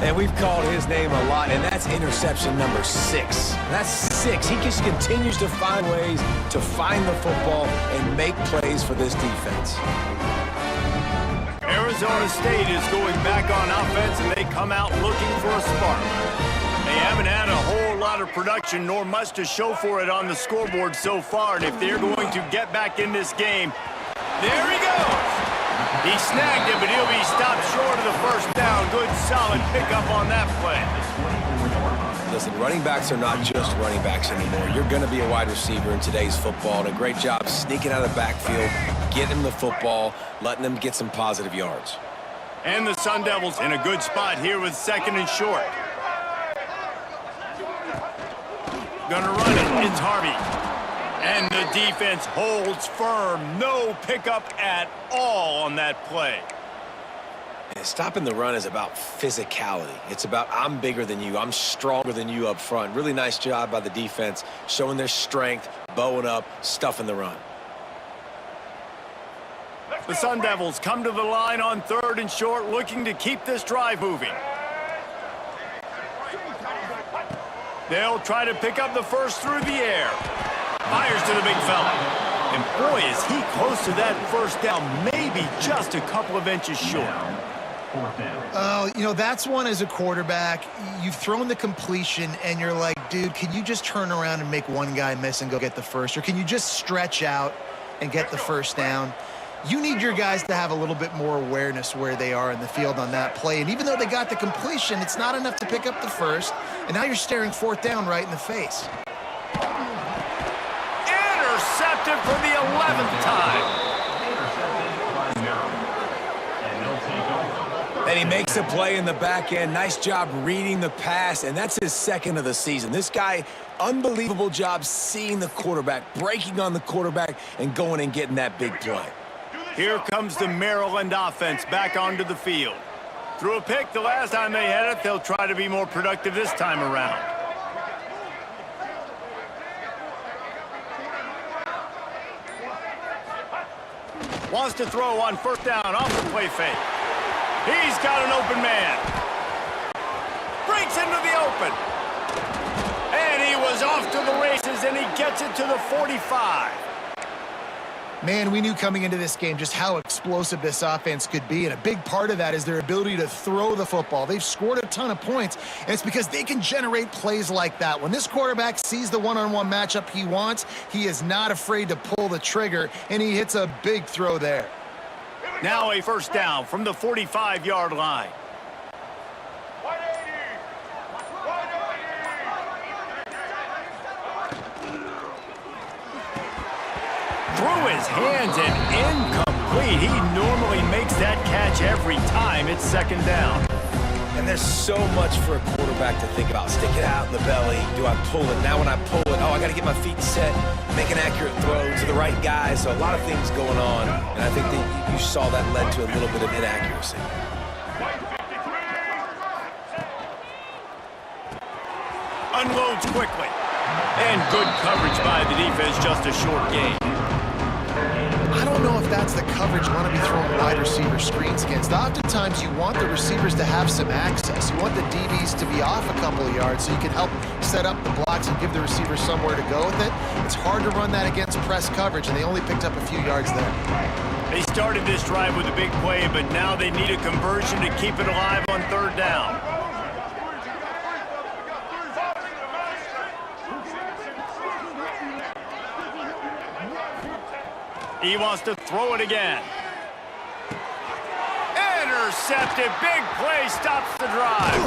And we've called his name a lot, and that's interception number 6. That's 6. He just continues to find ways to find the football and make plays for this defense. Arizona State is going back on offense, and they come out looking for a spark. They haven't had a whole lot of production, nor much to show for it on the scoreboard so far, and if they're going to get back in this game, there he goes. He snagged it, but he'll be stopped short of the first down. Good, solid pickup on that play. Listen, running backs are not just running backs anymore. You're going to be a wide receiver in today's football, and a great job sneaking out of the backfield, getting the football, letting them get some positive yards. And the Sun Devils in a good spot here with 2nd and short. Gonna run it, it's Harvey. And the defense holds firm. No pickup at all on that play. And stopping the run is about physicality. It's about I'm bigger than you, I'm stronger than you up front. Really nice job by the defense, showing their strength, bowing up, stuffing the run. The Sun Devils come to the line on 3rd and short, looking to keep this drive moving. They'll try to pick up the first through the air. Fires to the big fella. And boy, is he close to that first down, maybe just a couple of inches short. Oh, you know, that's one as a quarterback. You've thrown the completion, and you're like, dude, can you just turn around and make one guy miss and go get the first? Or can you just stretch out and get the first down? You need your guys to have a little bit more awareness where they are in the field on that play. And even though they got the completion, it's not enough to pick up the first. And now you're staring 4th down right in the face. Intercepted for the 11th time. And he makes a play in the back end. Nice job reading the pass, and that's his 2nd of the season. This guy, unbelievable job seeing the quarterback, breaking on the quarterback, and going and getting that big play. Here comes the Maryland offense back onto the field. Threw a pick the last time they had it. They'll try to be more productive this time around. Wants to throw on 1st down off the play fake. He's got an open man. Breaks into the open. And he was off to the races, and he gets it to the 45. Man, we knew coming into this game just how explosive this offense could be, and a big part of that is their ability to throw the football. They've scored a ton of points, and it's because they can generate plays like that. When this quarterback sees the one-on-one matchup he wants, he is not afraid to pull the trigger, and he hits a big throw there. Now a 1st down from the 45-yard line. Through his hands and incomplete. He normally makes that catch every time. It's 2nd down. And there's so much for a quarterback to think about. Stick it out in the belly. Do I pull it? Now when I pull it, oh, I got to get my feet set, make an accurate throw to the right guy. So a lot of things going on, and I think that you saw that led to a little bit of inaccuracy. Unloads quickly. And good coverage by the defense, just a short gain. I don't know if that's the coverage you want to be throwing wide receiver screens against. Oftentimes, you want the receivers to have some access. You want the DBs to be off a couple of yards so you can help set up the blocks and give the receiver somewhere to go with it. It's hard to run that against press coverage, and they only picked up a few yards there. They started this drive with a big play, but now they need a conversion to keep it alive on 3rd down. He wants to throw it again. Intercepted. Big play stops the drive.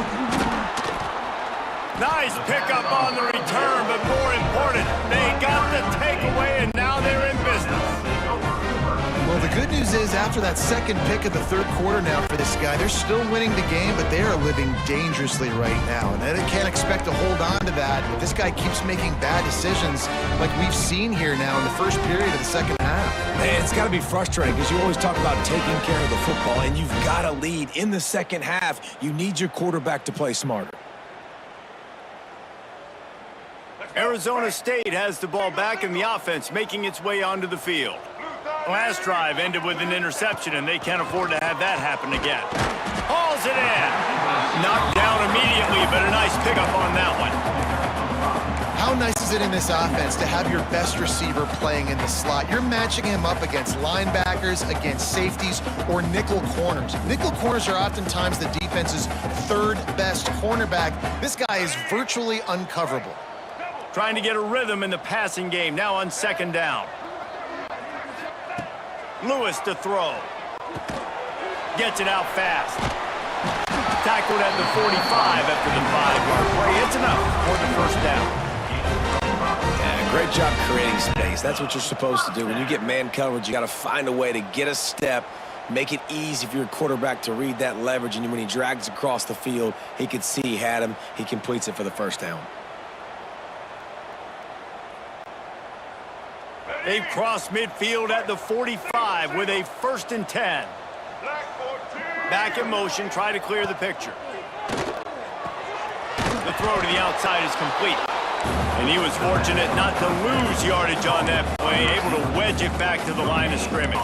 Nice pickup on the return, but more important, they got the takeaway, and now they're in business. Well, the good news is after that 2nd pick of the 3rd quarter now for this guy, they're still winning the game, but they are living dangerously right now. And they can't expect to hold on to that if this guy keeps making bad decisions like we've seen here now in the first period of the 2nd half. Man, it's got to be frustrating because you always talk about taking care of the football, and you've got to lead in the 2nd half. You need your quarterback to play smarter. Arizona State has the ball back, and the offense making its way onto the field. Last drive ended with an interception, and they can't afford to have that happen again. Hauls it in. Knocked down immediately, but a nice pickup on that one. How nice is it in this offense to have your best receiver playing in the slot? You're matching him up against linebackers, against safeties, or nickel corners. Nickel corners are oftentimes the defense's 3rd best cornerback. This guy is virtually uncoverable. Trying to get a rhythm in the passing game, now on 2nd down. Lewis to throw. Gets it out fast. Tackled at the 45 after the 5-yard play. It's enough for the 1st down. Yeah, great job creating space. That's what you're supposed to do. When you get man coverage, you got to find a way to get a step, make it easy for your quarterback to read that leverage, and when he drags across the field, he could see he had him. He completes it for the 1st down. They've crossed midfield at the 45 with a 1st and 10. Back in motion, try to clear the picture. The throw to the outside is complete. And he was fortunate not to lose yardage on that play, able to wedge it back to the line of scrimmage.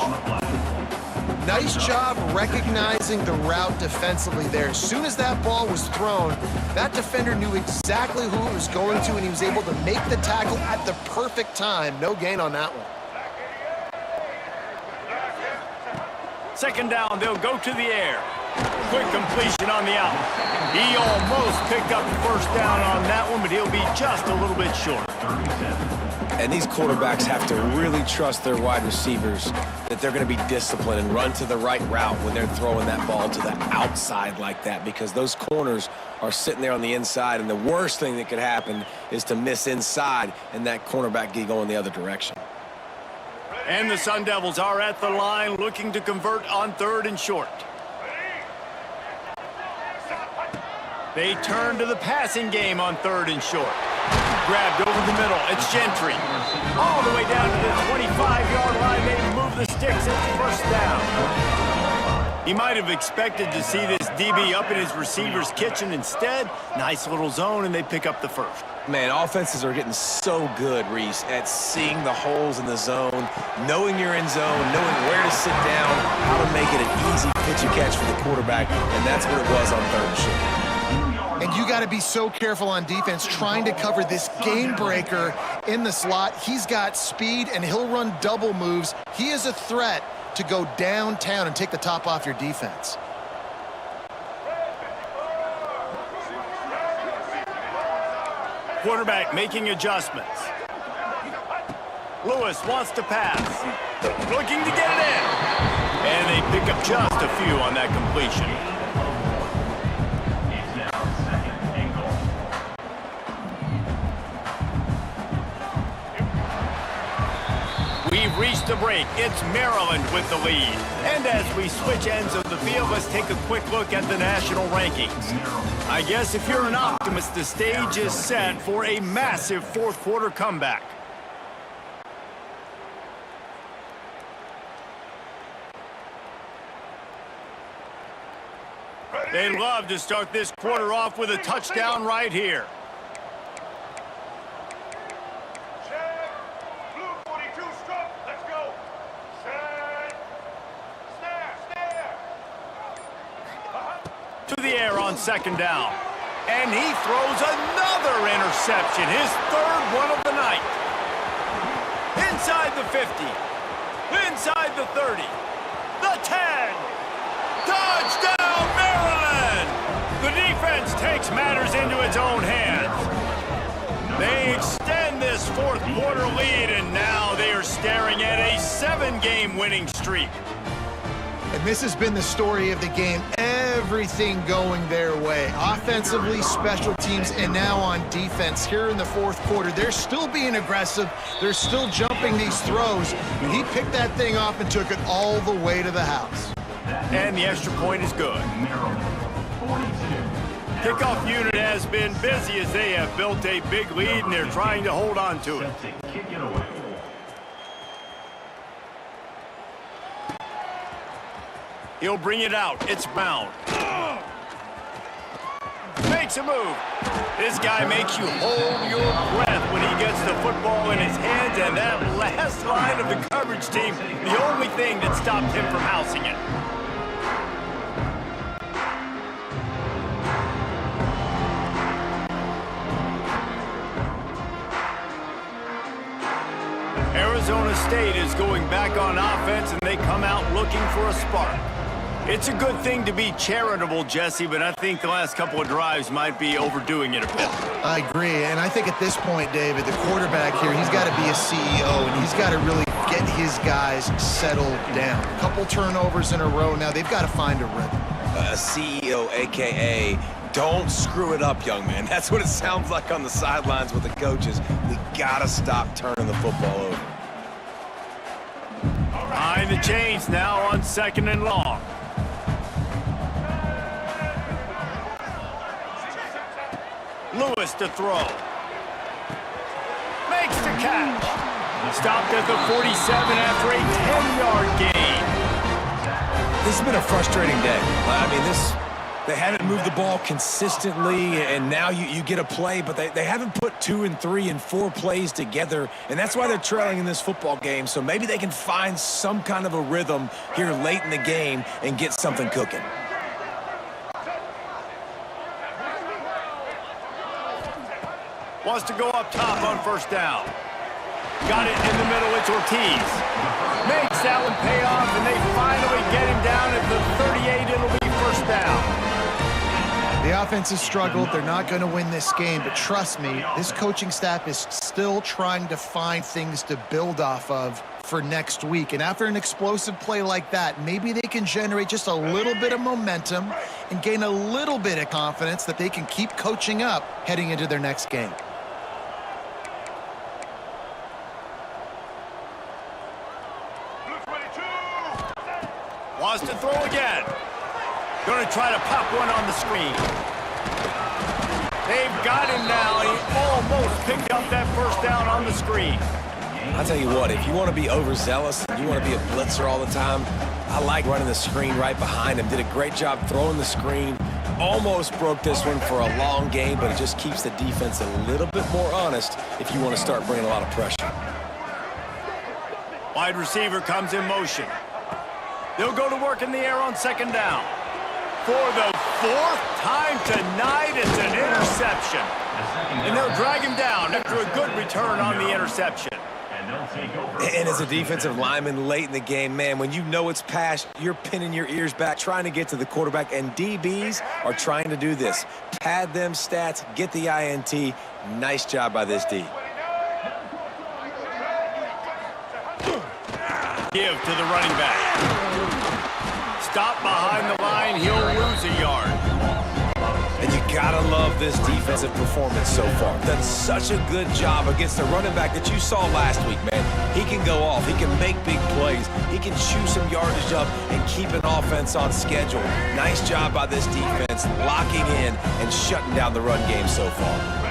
Nice job recognizing the route defensively there. As soon as that ball was thrown, that defender knew exactly who it was going to, and he was able to make the tackle at the perfect time. No gain on that one. Second down, they'll go to the air. Quick completion on the out. He almost picked up the first down on that one, but he'll be just a little bit short. And these quarterbacks have to really trust their wide receivers that they're going to be disciplined and run to the right route when they're throwing that ball to the outside like that, because those corners are sitting there on the inside, and the worst thing that could happen is to miss inside and that cornerback get going the other direction. And the Sun Devils are at the line looking to convert on 3rd and short. They turn to the passing game on 3rd and short. Grabbed over the middle. It's Gentry. All the way down to the 25-yard line. They move the sticks. It's first down. He might have expected to see this DB up in his receiver's kitchen. Instead, nice little zone, and they pick up the first. Man, offenses are getting so good, Reese, at seeing the holes in the zone, knowing you're in zone, knowing where to sit down, how to make it an easy pitch and catch for the quarterback, and that's what it was on 3rd and short. And you got to be so careful on defense trying to cover this game breaker in the slot. He's got speed, and he'll run double moves. He is a threat to go downtown and take the top off your defense. Quarterback making adjustments. Lewis wants to pass. Looking to get it in. And they pick up just a few on that completion. We've reached the break. It's Maryland with the lead. And as we switch ends of the field, let's take a quick look at the national rankings. I guess if you're an optimist, the stage is set for a massive 4th quarter comeback. They'd love to start this quarter off with a touchdown right here. To the air on 2nd down. And he throws another interception, his 3rd one of the night. Inside the 50. Inside the 30. The 10. Touchdown, Maryland! The defense takes matters into its own hands. They extend this 4th quarter lead, and now they are staring at a 7-game winning streak. And this has been the story of the game. Everything going their way. Offensively, special teams, and now on defense. Here in the 4th quarter, they're still being aggressive. They're still jumping these throws. And he picked that thing off and took it all the way to the house. And the extra point is good. Kickoff unit has been busy as they have built a big lead, and they're trying to hold on to it. He'll bring it out. It's Brown. Makes a move. This guy makes you hold your breath when he gets the football in his hands, and that last line of the coverage team, the only thing that stopped him from housing it. Arizona State is going back on offense, and they come out looking for a spark. It's a good thing to be charitable, Jesse, but I think the last couple of drives might be overdoing it a bit. I agree, and I think at this point, David, the quarterback here, he's got to be a CEO, and he's got to really get his guys settled down. A couple turnovers in a row now. They've got to find a rhythm. A CEO, a.k.a. don't screw it up, young man. That's what it sounds like on the sidelines with the coaches. We got to stop turning the football over. Behind the chains now on 2nd and long. Lewis to throw. Makes the catch. Stopped at the 47 after a 10-yard gain. This has been a frustrating day. I mean, They haven't moved the ball consistently, and now you get a play, but they haven't put 2 and 3 and 4 plays together, and that's why they're trailing in this football game. So maybe they can find some kind of a rhythm here late in the game and get something cooking. Wants to go up top on first down. Got it in the middle. It's Ortiz. Makes that one pay off, and they finally get him down at the 38. It'll be first down. The offense has struggled. They're not going to win this game, but trust me, this coaching staff is still trying to find things to build off of for next week. And after an explosive play like that, maybe they can generate just a little bit of momentum and gain a little bit of confidence that they can keep coaching up heading into their next game. Wants to throw again. Going to try to pop one on the screen. They've got him now. He almost picked up that first down on the screen. I'll tell you what, if you want to be overzealous, you want to be a blitzer all the time, I like running the screen right behind him. Did a great job throwing the screen. Almost broke this one for a long game, but it just keeps the defense a little bit more honest if you want to start bringing a lot of pressure. Wide receiver comes in motion. They'll go to work in the air on second down. For the 4th time tonight, it's an interception. And they'll drag him down after a good return on the interception. And as a defensive lineman late in the game, man, when you know it's past, you're pinning your ears back, trying to get to the quarterback, and DBs are trying to do this. Pad them stats, get the INT. Nice job by this D. Give to the running back. Stop behind the line, he'll lose a yard. And you gotta love this defensive performance so far. Done such a good job against the running back that you saw last week, man. He can go off, he can make big plays, he can chew some yardage up and keep an offense on schedule. Nice job by this defense, locking in and shutting down the run game so far.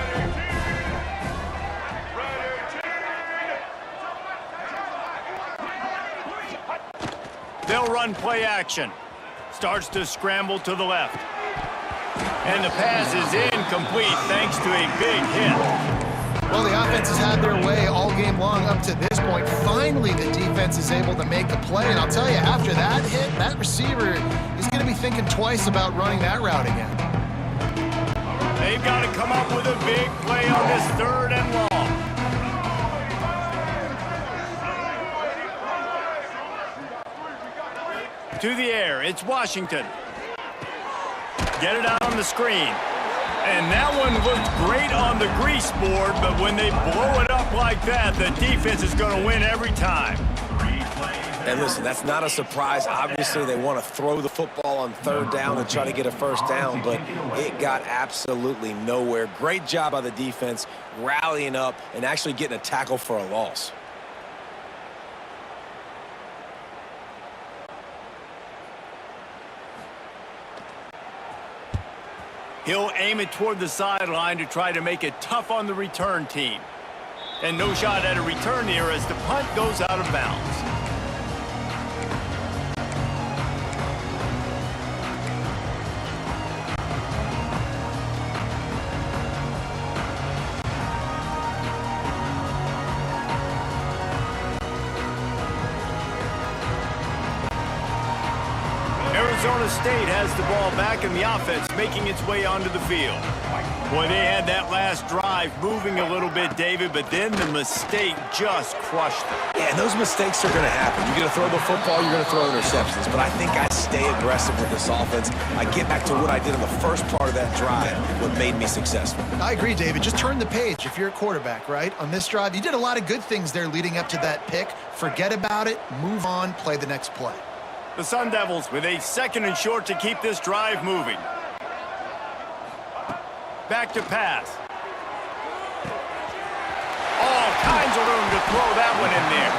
They'll run play action. Starts to scramble to the left. And the pass is incomplete thanks to a big hit. Well, the offense has had their way all game long up to this point. Finally, the defense is able to make a play. And I'll tell you, after that hit, that receiver is going to be thinking twice about running that route again. They've got to come up with a big play on this 3rd and long. To the air, it's Washington. Get it out on the screen. And that one looked great on the grease board, but when they blow it up like that, the defense is going to win every time. And listen, that's not a surprise. Obviously, they want to throw the football on 3rd down and try to get a first down, but it got absolutely nowhere. Great job by the defense, rallying up and actually getting a tackle for a loss. He'll aim it toward the sideline to try to make it tough on the return team. And no shot at a return here as the punt goes out of bounds. Arizona State has the ball back and the offense making its way onto the field. Boy, they had that last drive moving a little bit, David, but then the mistake just crushed them. Yeah, and those mistakes are going to happen. You're going to throw the football, you're going to throw interceptions. But I think I stay aggressive with this offense. I get back to what I did in the first part of that drive, what made me successful. I agree, David. Just turn the page if you're a quarterback, right? On this drive, you did a lot of good things there leading up to that pick. Forget about it, move on, play the next play. The Sun Devils with a 2nd and short to keep this drive moving. Back to pass. All kinds of room to throw that one in there.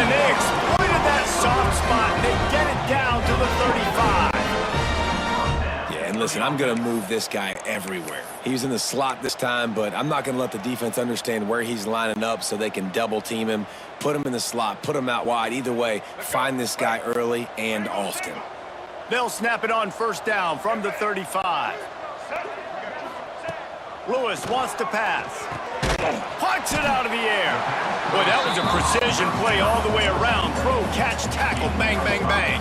And they exploited that soft spot. They get it down to the 35. Yeah, and listen, I'm going to move this guy everywhere. He's in the slot this time, but I'm not going to let the defense understand where he's lining up so they can double team him, put him in the slot, put him out wide. Either way, find this guy early and often. They'll snap it on first down from the 35. Lewis wants to pass. Punts it out of the air. Boy, that was a precision play all the way around. Throw, catch, tackle, bang, bang, bang.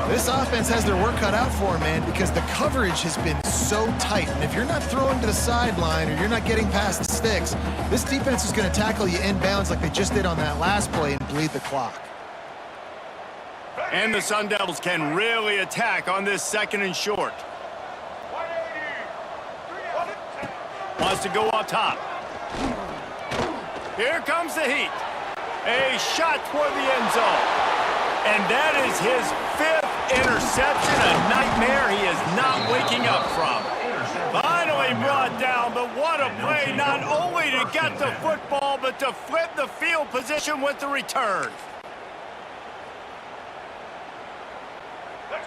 This offense has their work cut out for them, man, because the coverage has been so tight. And if you're not throwing to the sideline or you're not getting past the sticks, this defense is going to tackle you inbounds like they just did on that last play and bleed the clock. And the Sun Devils can really attack on this 2nd and short. Wants to go up top. Here comes the heat. A shot toward the end zone. And that is his 5th interception, a nightmare he is not waking up from. Finally brought down, but what a play, not only to get the football, but to flip the field position with the return.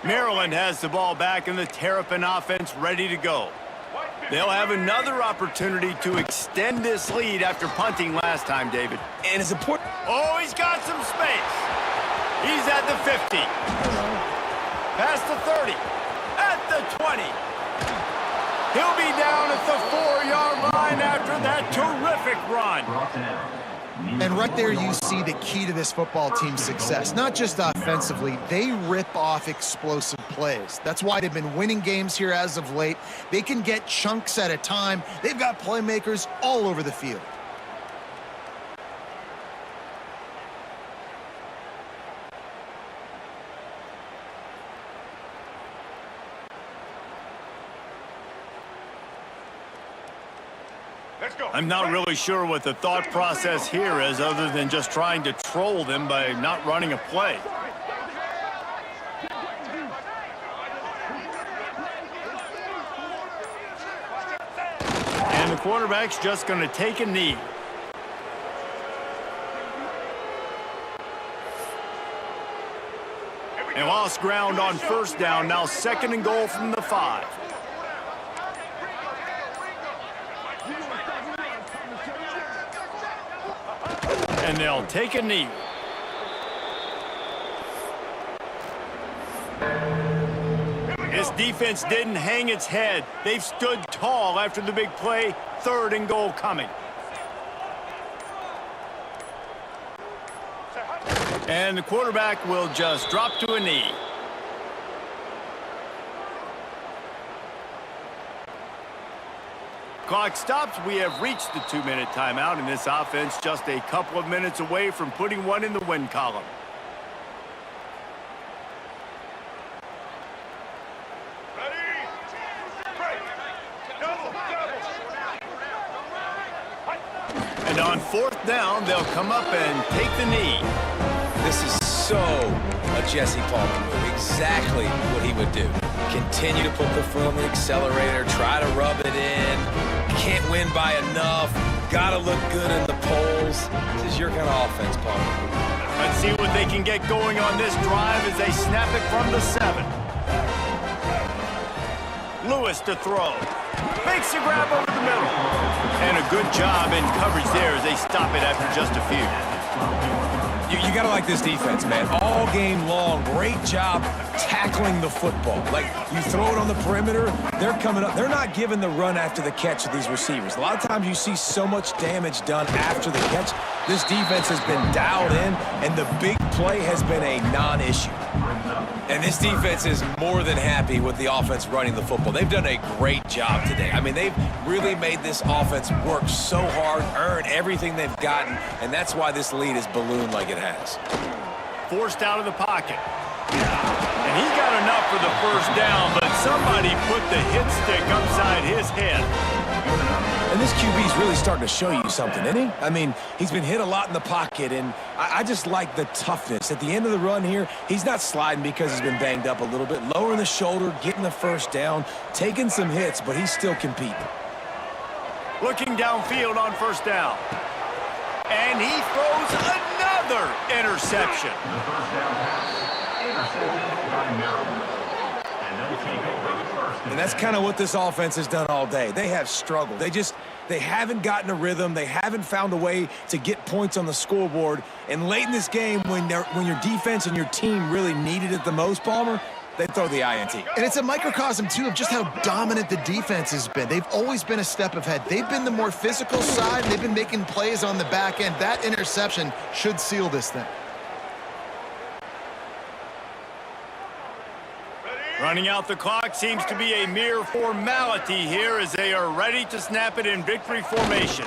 Maryland has the ball back, and the Terrapin offense ready to go. They'll have another opportunity to extend this lead after punting last time, David. And it's important. Oh, he's got some space. He's at the 50. Past the 30. At the 20. He'll be down at the 4-yard line after that terrific run. And right there you see the key to this football team's success. Not just offensively, they rip off explosive plays. That's why they've been winning games here as of late. They can get chunks at a time. They've got playmakers all over the field. I'm not really sure what the thought process here is other than just trying to troll them by not running a play. And the quarterback's just going to take a knee. And lost ground on first down, now 2nd and goal from the 5. And they'll take a knee. This defense didn't hang its head. They've stood tall after the big play. 3rd and goal coming. And the quarterback will just drop to a knee. Clock stops. We have reached the 2-minute timeout, and this offense just a couple of minutes away from putting one in the win column. And on 4th down, they'll come up and take the knee. This is so a Jesse Palmer move. Exactly what he would do. Continue to put the foot on the accelerator, try to rub it in. Can't win by enough. Gotta look good in the polls. This is your kind of offense, Palmer. Let's see what they can get going on this drive as they snap it from the 7. Lewis to throw. Makes a grab over the middle. And a good job in coverage there as they stop it after just a few. You got to like this defense, man. All game long, great job tackling the football. Like, you throw it on the perimeter, they're coming up. They're not giving the run after the catch of these receivers. A lot of times you see so much damage done after the catch. This defense has been dialed in, and the big play has been a non-issue. And this defense is more than happy with the offense running the football. They've done a great job today. I mean, they've really made this offense work so hard, earn everything they've gotten, and that's why this lead is ballooned like it has. Forced out of the pocket. And he got enough for the first down, but somebody put the hit stick upside his head. And this QB's really starting to show you something, isn't he? I mean, he's been hit a lot in the pocket, and I just like the toughness. At the end of the run here, he's not sliding because he's been banged up a little bit. Lowering the shoulder, getting the first down, taking some hits, but he's still competing. Looking downfield on first down. And he throws another interception. The first down pass, intercepted by Maryland. And they'll take over the first. And that's kind of what this offense has done all day. They have struggled. They haven't gotten a rhythm. They haven't found a way to get points on the scoreboard. And late in this game, when your defense and your team really needed it the most, Palmer, they throw the INT. And it's a microcosm, too, of just how dominant the defense has been. They've always been a step ahead. They've been the more physical side. They've been making plays on the back end. That interception should seal this thing. Running out the clock seems to be a mere formality here as they are ready to snap it in victory formation.